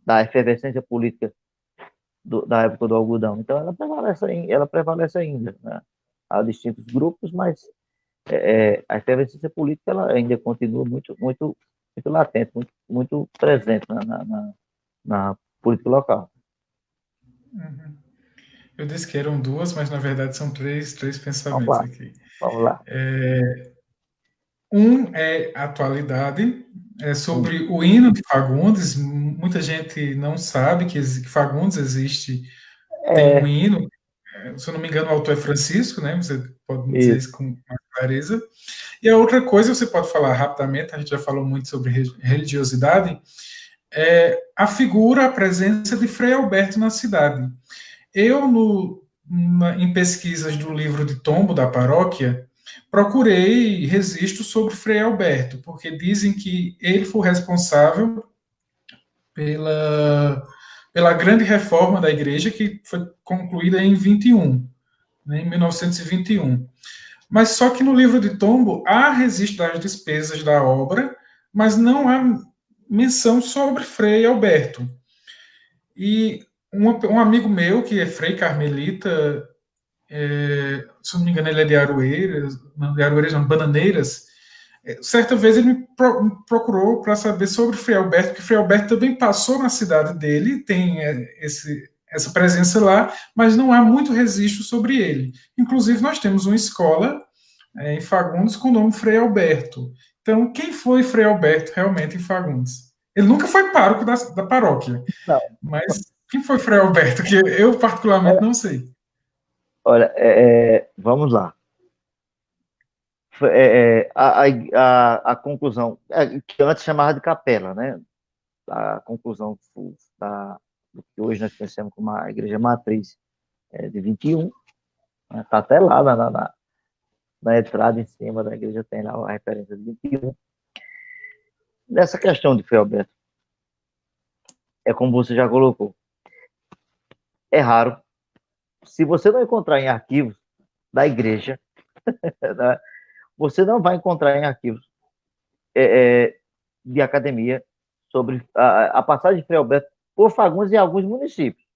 da efervescência política da época do algodão. Então, ela prevalece ainda, né? Há distintos grupos, mas a efervescência política ela ainda continua muito, muito, muito latente, muito, muito presente na política local. Uhum. Eu disse que eram duas, mas na verdade são três Vamos pensamentos lá, aqui. vamos lá. Um é atualidade, é Isso. sobre o hino de Fagundes. Muita gente não sabe que Fagundes existe, tem um É, hino. Se eu não me engano, o autor é Francisco, né? Você pode me dizer isso. isso com mais clareza. E a outra coisa, você pode falar rapidamente, a gente já falou muito sobre religiosidade, é a figura, a presença de Frei Alberto na cidade. Eu, em pesquisas do livro de tombo da paróquia, procurei registros sobre Frei Alberto, porque dizem que ele foi responsável pela, pela grande reforma da igreja, que foi concluída em 21, né, em 1921. Mas só que no livro de tombo há registro das despesas da obra, mas não há menção sobre Frei Alberto. E um amigo meu, que é Frei Carmelita, se não me engano, ele é de Aroeiras, não, de Aroeiras, não, Bananeiras. Certa vez ele me procurou para saber sobre Frei Alberto, porque Frei Alberto também passou na cidade dele, tem essa presença lá, mas não há muito registro sobre ele. Inclusive, nós temos uma escola em Fagundes com o nome Frei Alberto. Então, quem foi Frei Alberto realmente em Fagundes? Ele nunca foi pároco da paróquia, Não, mas quem foi Frei Alberto? Que eu particularmente olha, não sei. olha, vamos lá. A conclusão, que antes chamava de capela, né? A conclusão do que hoje nós conhecemos como a Igreja Matriz de 21, né? Tá até lá na entrada em cima da igreja, tem lá a referência de 21. Nessa questão de Frei Alberto, é como você já colocou, é raro. Se você não encontrar em arquivos da igreja, né, você não vai encontrar em arquivos de academia sobre a passagem de Frei Alberto por Fagundes em alguns municípios.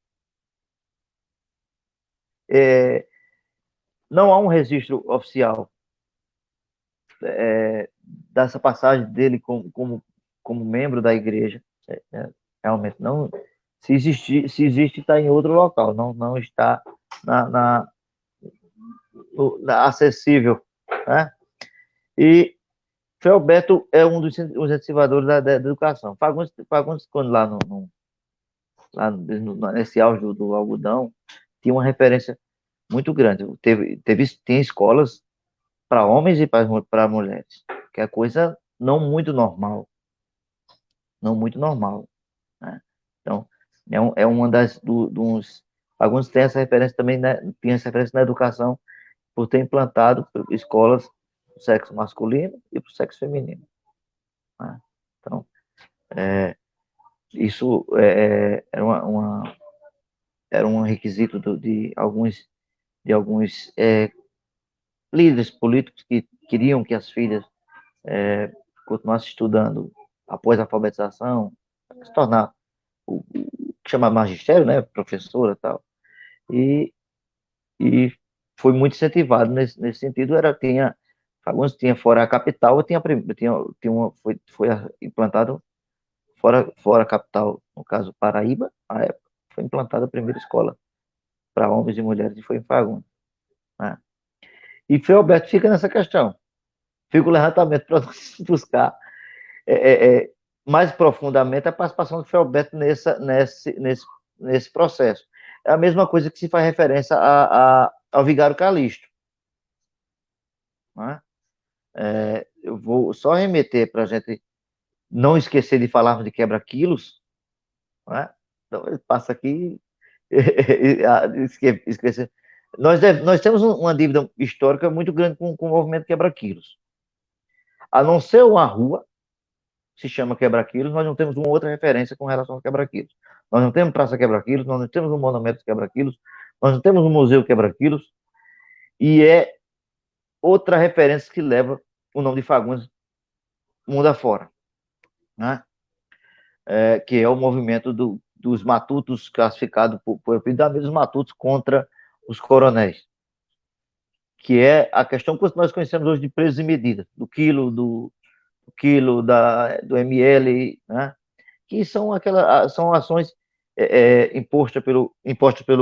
Não há um registro oficial dessa passagem dele como membro da igreja. Realmente não. Se existe, está em outro local, não está na, na, acessível, né? E Felbeto é um dos incentivadores da educação. Fagundes quando nesse auge do algodão, tinha uma referência muito grande. Tem escolas para homens e para mulheres, que é coisa não muito normal, não muito normal, né? Então, uma dos alguns têm essa referência também, né? Tem essa referência na educação por ter implantado escolas para o sexo masculino e para o sexo feminino, né? Então, isso era um requisito de alguns líderes políticos que queriam que as filhas continuassem estudando após a alfabetização, se tornar o que chama magistério, né, professora e tal, e foi muito incentivado nesse sentido. Alguns tinha fora a capital, foi implantado fora a capital, no caso Paraíba, a época, foi implantada a primeira escola para homens e mulheres, e foi em Fagundes. Né? E Frei Alberto fica nessa questão. Fica o levantamento para buscar mais profundamente a participação do Frei Alberto nesse processo. É a mesma coisa que se faz referência ao Vigário Calixto. Né? Eu vou só remeter para a gente não esquecer de falarmos de quebra-quilos. Né? Então, ele passa aqui esquecer. Nós temos uma dívida histórica muito grande com o movimento quebra-quilos. A não ser uma rua, se chama quebra-quilos, nós não temos uma outra referência com relação ao quebra-quilos. Nós não temos Praça Quebra-Quilos, nós não temos um monumento Quebra-Quilos, nós não temos um museu Quebra-Quilos, e é outra referência que leva o nome de Fagundes mundo afora, né? Que é o movimento dos matutos classificado por Epidemia dos matutos contra os coronéis, que é a questão que nós conhecemos hoje de preços e medidas, do quilo do ml, né? Que são ações impostas pelo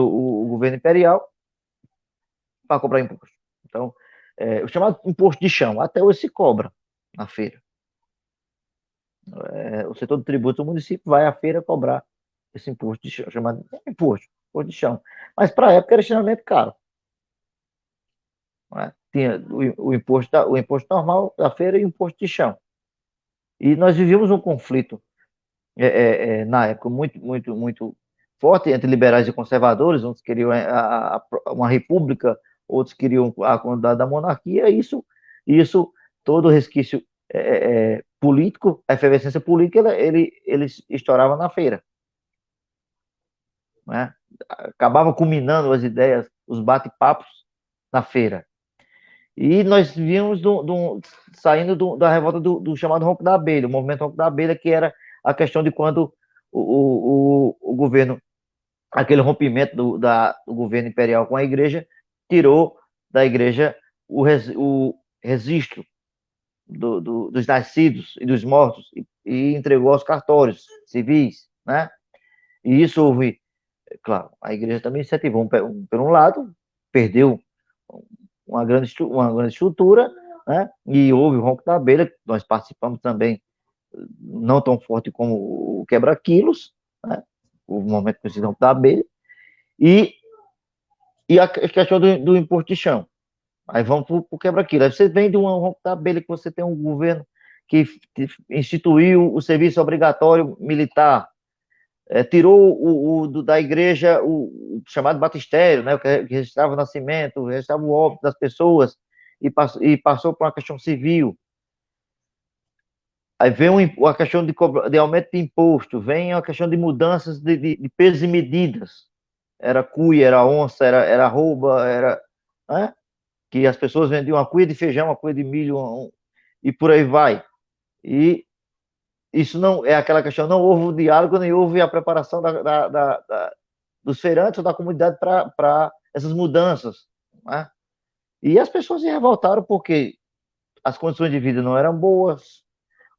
o governo imperial para cobrar imposto. Então, o chamado imposto de chão, até hoje se cobra na feira. O setor do tributo do município vai à feira cobrar esse imposto de chão, chamado imposto de chão. Mas para a época era extremamente caro. Né? Tinha o imposto normal da feira e o imposto de chão. E nós vivíamos um conflito na época muito forte entre liberais e conservadores, uns queriam uma república, outros queriam a continuidade da monarquia, isso todo resquício político, a efervescência política, ele estourava na feira. Né? Acabava culminando as ideias, os bate-papos na feira. E nós vimos saindo da revolta do chamado Ronco da Abelha, o movimento Ronco da Abelha, que era a questão de quando o governo, aquele rompimento do governo imperial com a igreja, tirou da igreja o registro dos nascidos e dos mortos e entregou aos cartórios civis, né? E isso houve, claro, a igreja também incentivou, por um lado, perdeu uma grande estrutura, né? E houve o Ronco da Abelha, nós participamos também, não tão forte como o Quebra-Quilos, né? O momento que Ronco da Abelha, e a questão do imposto de chão. Aí vamos para o Quebra-Quilos. Aí você vem de um Ronco da Abelha que você tem um governo que instituiu o serviço obrigatório militar, tirou da igreja o chamado batistério, né, que registrava o nascimento, registrava o óbito das pessoas, e passou por uma questão civil. Aí vem a questão de aumento de imposto, vem a questão de mudanças de pesos e medidas. Era cuia, era onça, era arroba, né, que as pessoas vendiam uma cuia de feijão, uma cuia de milho, e por aí vai. E isso não é aquela questão, não houve o diálogo, nem houve a preparação dos feirantes ou da comunidade para essas mudanças. Né? E as pessoas se revoltaram porque as condições de vida não eram boas,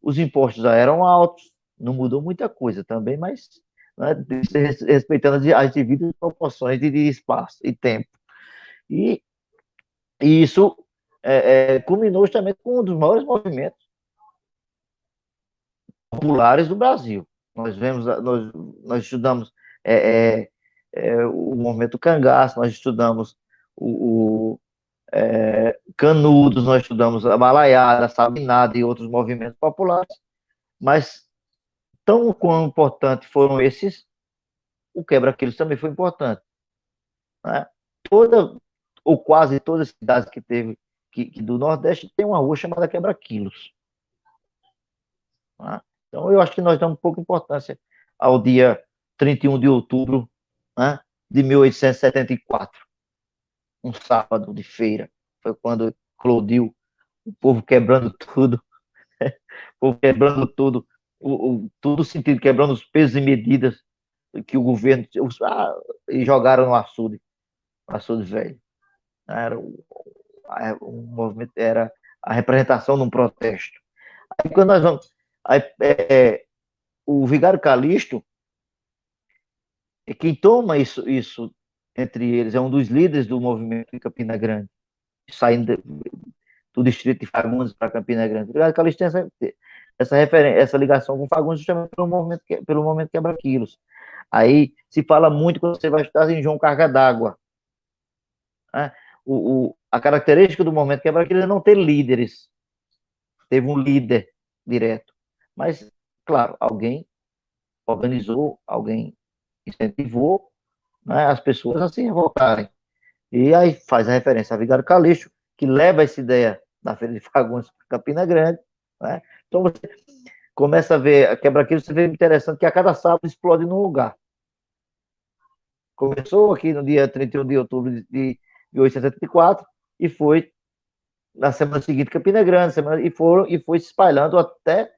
os impostos já eram altos, não mudou muita coisa também, mas né, respeitando as devidas proporções de espaço e tempo. E isso culminou justamente com um dos maiores movimentos populares do Brasil. Nós estudamos o movimento cangaço, nós estudamos o Canudos, nós estudamos a Balaiada, a Sabinada e outros movimentos populares, mas tão quão importantes foram esses, o quebra-quilos também foi importante. Né? Ou quase todas as cidades que teve do Nordeste tem uma rua chamada Quebra-Quilos. Né? Então, eu acho que nós damos pouca importância ao dia 31 de outubro, né, de 1874, um sábado de feira. Foi quando eclodiu o povo quebrando tudo, o povo quebrando tudo, tudo sentido, quebrando os pesos e medidas que o governo e jogaram no açude velho. Era um movimento, era a representação de um protesto. Aí quando nós vamos, o Vigário Calixto, E quem toma isso entre eles é um dos líderes do movimento de Campina Grande, saindo do distrito de Fagundes para Campina Grande. O Calixto tem essa ligação com Fagundes justamente pelo movimento quebra-quilos. Aí se fala muito quando você vai estudar em João Carga d'Água. Né? A característica do movimento quebra-quilos é não ter líderes. Teve um líder direto. Mas, claro, alguém organizou, alguém incentivou, né, as pessoas a se revoltarem. E aí faz a referência a Vigário Calixto, que leva essa ideia da Feira de Fagundes para Campina Grande. Né? Então você começa a ver a quebra-quilo, você vê interessante que a cada sábado explode num lugar. Começou aqui no dia 31 de outubro de 1874 e foi na semana seguinte Campina Grande, e foi se espalhando até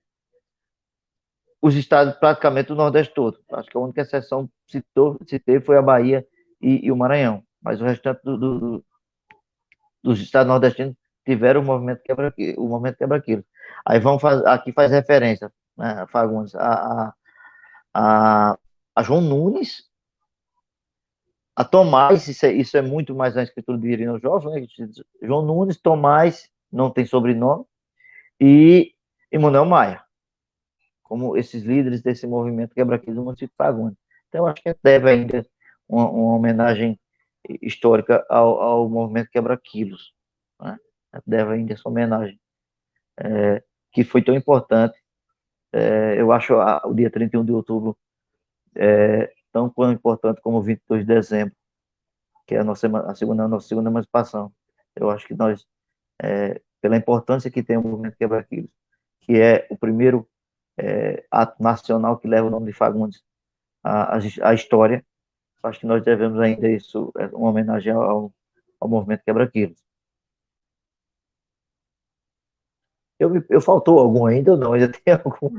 os estados praticamente do Nordeste todo. Acho que a única exceção que se teve foi a Bahia e o Maranhão. Mas o restante dos estados nordestinos tiveram o movimento quebra-quilo. Aí aqui faz referência, né, Fagundes, a João Nunes, a Tomás, isso é muito mais na escritura de Irino Jovem, né? João Nunes, Tomás, não tem sobrenome, e Manuel Maia, como esses líderes desse movimento quebra-quilo do município de Fagundes. Então, eu acho que deve ainda uma homenagem histórica ao movimento quebra-quilos. Né? Deve ainda essa homenagem, que foi tão importante. Eu acho o dia 31 de outubro tão importante como o 22 de dezembro, que é a nossa segunda emancipação. Eu acho que nós, pela importância que tem o movimento quebra-quilos, que é o primeiro ato nacional que leva o nome de Fagundes à história, acho que nós devemos ainda isso, uma homenagem ao movimento quebra-quilos. Eu faltou algum ainda ou não? Ainda tem algum?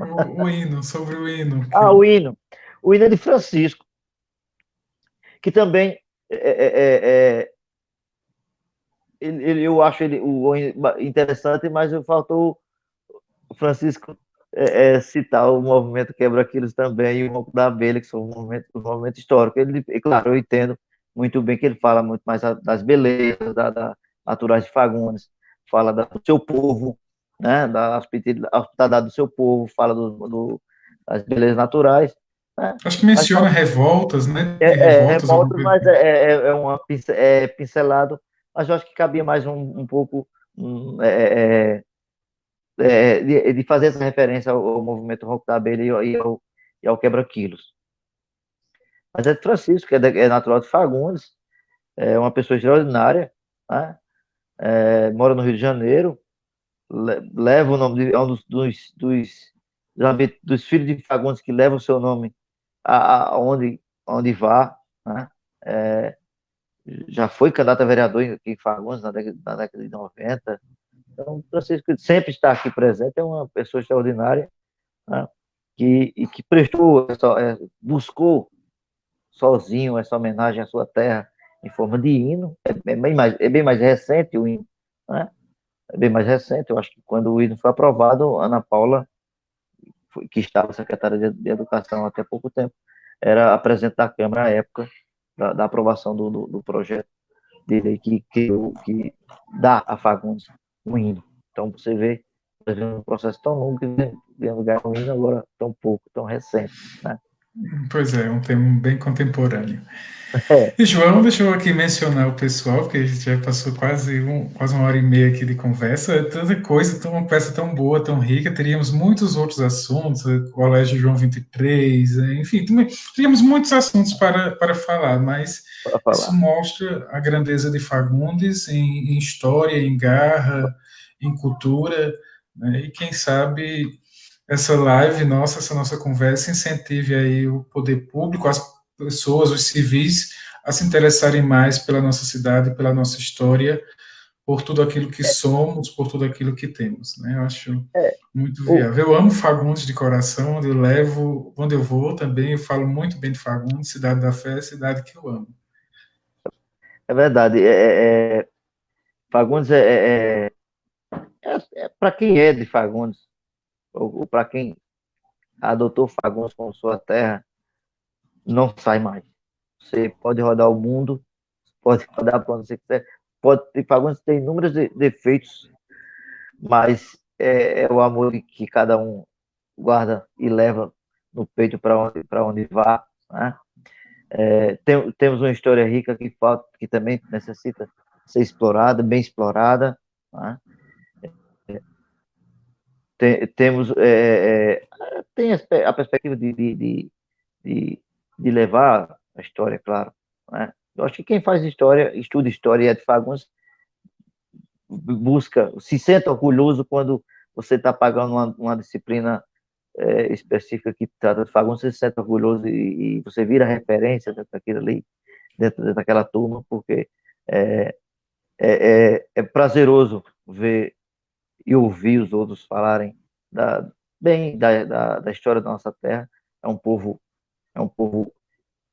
O hino, sobre o hino. O hino. O hino é de Francisco, que também eu acho ele interessante, mas faltou o Francisco citar o movimento Quebra-Quilos também e o Ronco da Abelha, que são um movimento histórico. Claro, eu entendo muito bem que ele fala muito mais das belezas naturais de Fagundes, fala do seu povo, né, da hospitalidade do seu povo, fala das belezas naturais. Né, Acho que menciona revoltas, né? Tem revoltas, alguma revoltas, coisa mas assim. pincelado, mas eu acho que cabia mais um pouco de fazer essa referência ao movimento Ronco da Abelha e ao Quebra-Quilos. Mas é de Francisco, que é natural de Fagundes, é uma pessoa extraordinária, né? Mora no Rio de Janeiro, leva o nome é um dos filhos de Fagundes que leva o seu nome aonde vá, né? Já foi candidato a vereador aqui em Fagundes na década de 90. Então, Francisco sempre está aqui presente, é uma pessoa extraordinária, né? que prestou, buscou sozinho essa homenagem à sua terra em forma de hino. É bem mais recente o hino, né? É bem mais recente. Eu acho que quando o hino foi aprovado, Ana Paula, que estava secretária de Educação até pouco tempo, era a presidente da Câmara à época da aprovação do projeto de lei que dá a Fagundes um hino. Então, você vê um processo tão longo que vem ganhar um hino agora tão pouco, tão recente. Né? Pois é um tema bem contemporâneo. É, E João, deixa eu aqui mencionar o pessoal, porque a gente já passou quase uma hora e meia aqui de conversa. É tanta coisa, uma conversa tão boa, tão rica. Teríamos muitos outros assuntos, Colégio João 23, enfim, teríamos muitos assuntos para falar, mas para isso falar. mostra a grandeza de Fagundes em história, em garra, em cultura, né? E quem sabe essa live nossa, essa nossa conversa incentive aí o poder público, as pessoas, os civis, a se interessarem mais pela nossa cidade, pela nossa história, por tudo aquilo que somos, por tudo aquilo que temos, né? Eu acho É, muito o, viável. Eu amo Fagundes de coração, onde eu levo, onde eu vou também, eu falo muito bem de Fagundes, cidade da fé, cidade que eu amo. é verdade. Fagundes para quem é de Fagundes, ou para quem adotou Fagundes como sua terra, não sai mais. Você pode rodar o mundo, pode rodar para onde você quiser, pode ter Fagundes tem inúmeros defeitos, mas é o amor que cada um guarda e leva no peito para onde vá, né? Temos uma história rica que falta, que também necessita ser explorada, bem explorada, né? Temos tem a perspectiva de, de levar a história, claro, né? Eu acho que quem faz história, estuda história e é de Fagundes, busca, se sente orgulhoso quando você está pagando uma disciplina específica que trata de Fagundes, você se sente orgulhoso e você vira referência dentro daquilo ali, dentro daquela turma, porque é, é prazeroso ver e ouvir os outros falarem bem da história da nossa terra. É um povo, é um povo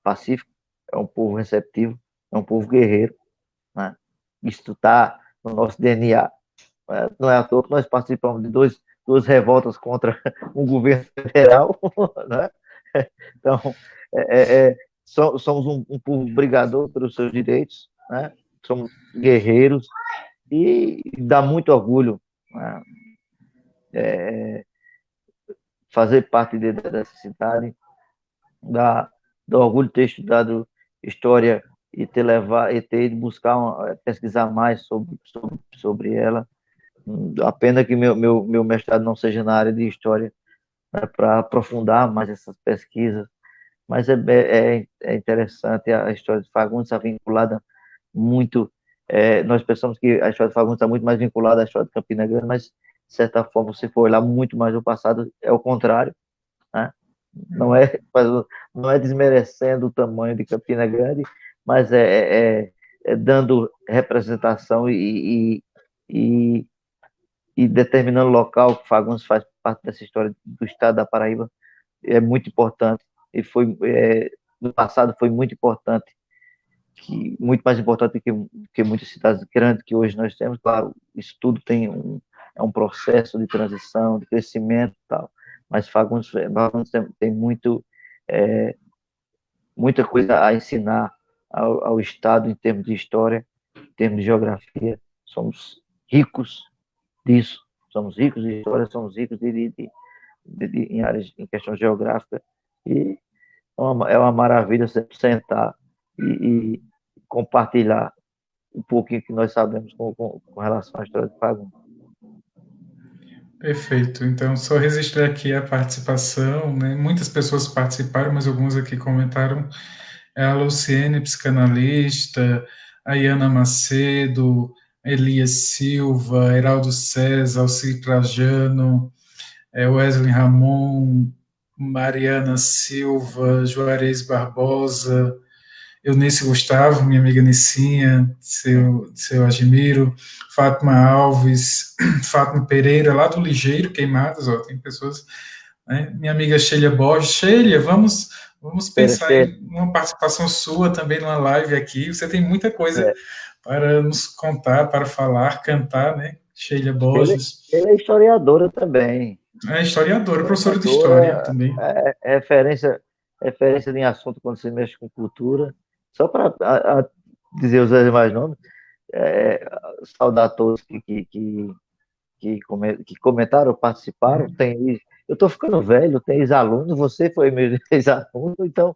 pacífico, é um povo receptivo, é um povo guerreiro, né? Isso está no nosso DNA. Não é à toa que nós participamos de duas revoltas contra um governo federal, né? Então, somos um povo brigador pelos seus direitos, né? Somos guerreiros e dá muito orgulho, né? Fazer parte dessa cidade, dá orgulho de ter estudado história e ter levar e ter ido buscar pesquisar mais sobre ela. A pena que meu mestrado não seja na área de história, né, para aprofundar mais essas pesquisas, mas é interessante a história de Fagundes está vinculada muito, nós pensamos que a história de Fagundes está muito mais vinculada à história de Campina Grande, mas de certa forma, se for olhar muito mais no passado, é o contrário, né? Não é, não é desmerecendo o tamanho de Campina Grande, mas é dando representação e, e determinando o local que Fagundes faz parte dessa história do estado da Paraíba, é muito importante, e foi, no passado foi muito importante, muito mais importante que muitas cidades grandes que hoje nós temos. Claro, isso tudo é um processo de transição, de crescimento e tal, mas Fagundes tem é, muita coisa a ensinar ao Estado em termos de história, em termos de geografia. Somos ricos disso, somos ricos de história, somos ricos em áreas, em questão geográfica, e é uma maravilha sempre sentar e compartilhar um pouquinho que nós sabemos com relação à história de Fagundes. Perfeito. Então, só registrar aqui a participação, né? Muitas pessoas participaram, mas alguns aqui comentaram. A Luciene, psicanalista, a Iana Macedo, Elias Silva, Heraldo César, Alcir Trajano, Wesley Ramon, Mariana Silva, Juarez Barbosa, Eunice Gustavo, minha amiga Nicinha, seu admiro, Fátima Alves, Fátima Pereira, lá do Ligeiro, Queimadas, ó, tem pessoas, né? Minha amiga Sheila Borges. Sheila, vamos pensar em uma participação sua também numa live aqui, você tem muita coisa para nos contar, para falar, cantar, né? Sheila Borges. Ele é historiadora também. É historiadora, professora de história Historiadora, também. referência em assunto quando se mexe com cultura. Só para dizer os demais nomes, saudar todos que comentaram, participaram. Eu estou ficando velho, tem ex-aluno, você foi meu ex-aluno, então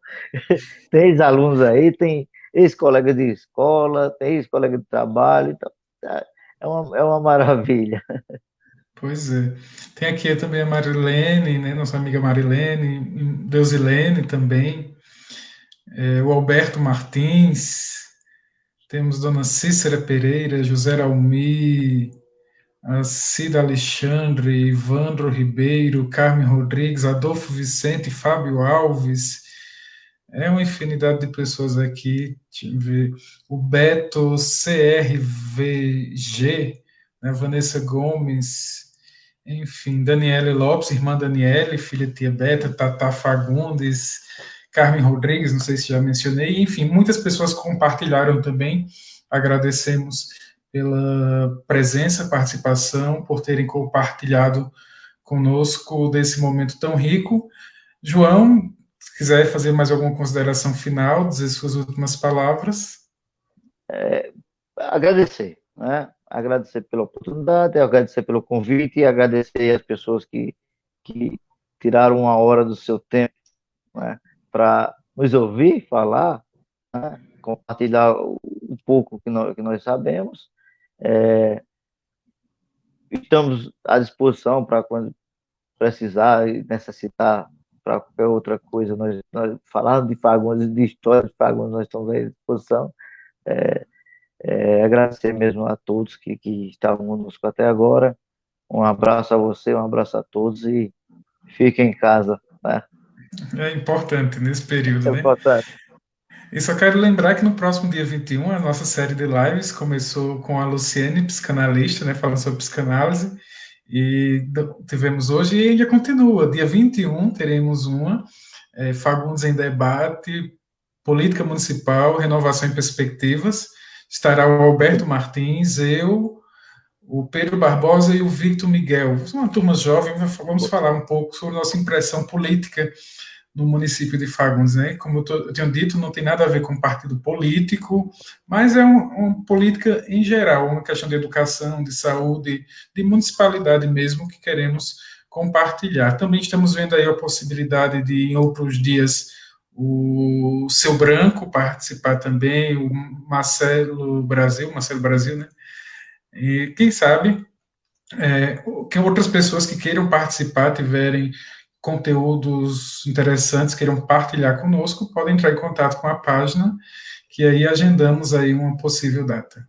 tem ex-alunos aí, tem ex-colega de escola, tem ex-colega de trabalho, então é uma maravilha. Pois é. Tem aqui também a Marilene, né, nossa amiga Marilene, Deusilene também, o Alberto Martins, temos Dona Cícera Pereira, José Almi, a Cida Alexandre, Ivandro Ribeiro, Carmen Rodrigues, Adolfo Vicente, Fábio Alves, é uma infinidade de pessoas aqui. Deixa eu ver. O Beto CRVG, né, Vanessa Gomes, enfim, Daniele Lopes, irmã Daniele, filha de tia Beta, Tata Fagundes, Carmen Rodrigues, não sei se já mencionei, enfim, muitas pessoas compartilharam também. Agradecemos pela presença, participação, por terem compartilhado conosco desse momento tão rico. João, Se quiser fazer mais alguma consideração final, dizer suas últimas palavras. Agradecer, né? Agradecer pela oportunidade, agradecer pelo convite e agradecer as pessoas que tiraram uma hora do seu tempo, né, para nos ouvir falar, né, compartilhar um pouco que nós sabemos. É, estamos à disposição para quando precisar e necessitar para qualquer outra coisa. Nós falando de Fagundes, de história de Fagundes, nós estamos à disposição. Agradecer mesmo a todos que estavam conosco até agora. Um abraço a você, um abraço a todos e fiquem em casa, né? É importante nesse período, É né? importante. E só quero lembrar que no próximo dia 21, a nossa série de lives começou com a Luciene, psicanalista, né, falando sobre psicanálise, e tivemos hoje e ainda continua. Dia 21 teremos uma, Fagundes em Debate, Política Municipal, Renovação em Perspectivas. Estará o Alberto Martins, eu, o Pedro Barbosa e o Victor Miguel. Uma turma jovem, vamos falar um pouco sobre nossa impressão política no município de Fagundes, né? Como eu tenho dito, não tem nada a ver com partido político, mas é uma política em geral, uma questão de educação, de saúde, de municipalidade mesmo que queremos compartilhar. Também estamos vendo aí a possibilidade de, em outros dias, o Seu Branco participar também, o Marcelo Brasil, né? E quem sabe que outras pessoas que queiram participar, tiverem conteúdos interessantes, queiram partilhar conosco, podem entrar em contato com a página, que aí agendamos aí uma possível data.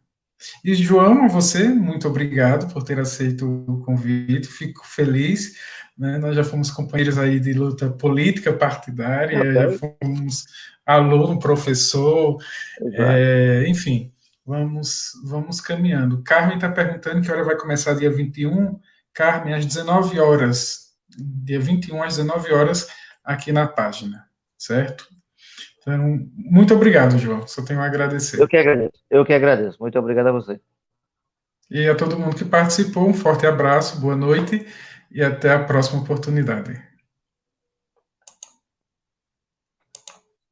E, João, a você, muito obrigado por ter aceito o convite, fico feliz, né? Nós já fomos companheiros aí de luta política partidária, já Ok, fomos aluno, professor, exato. enfim, vamos caminhando. Carmen está perguntando que hora vai começar dia 21. Carmen, às 19 horas, dia 21 às 19 horas, aqui na página, certo? Então, muito obrigado, João, só tenho a agradecer. Eu que agradeço. Muito obrigado a você. E a todo mundo que participou, um forte abraço, boa noite e até a próxima oportunidade.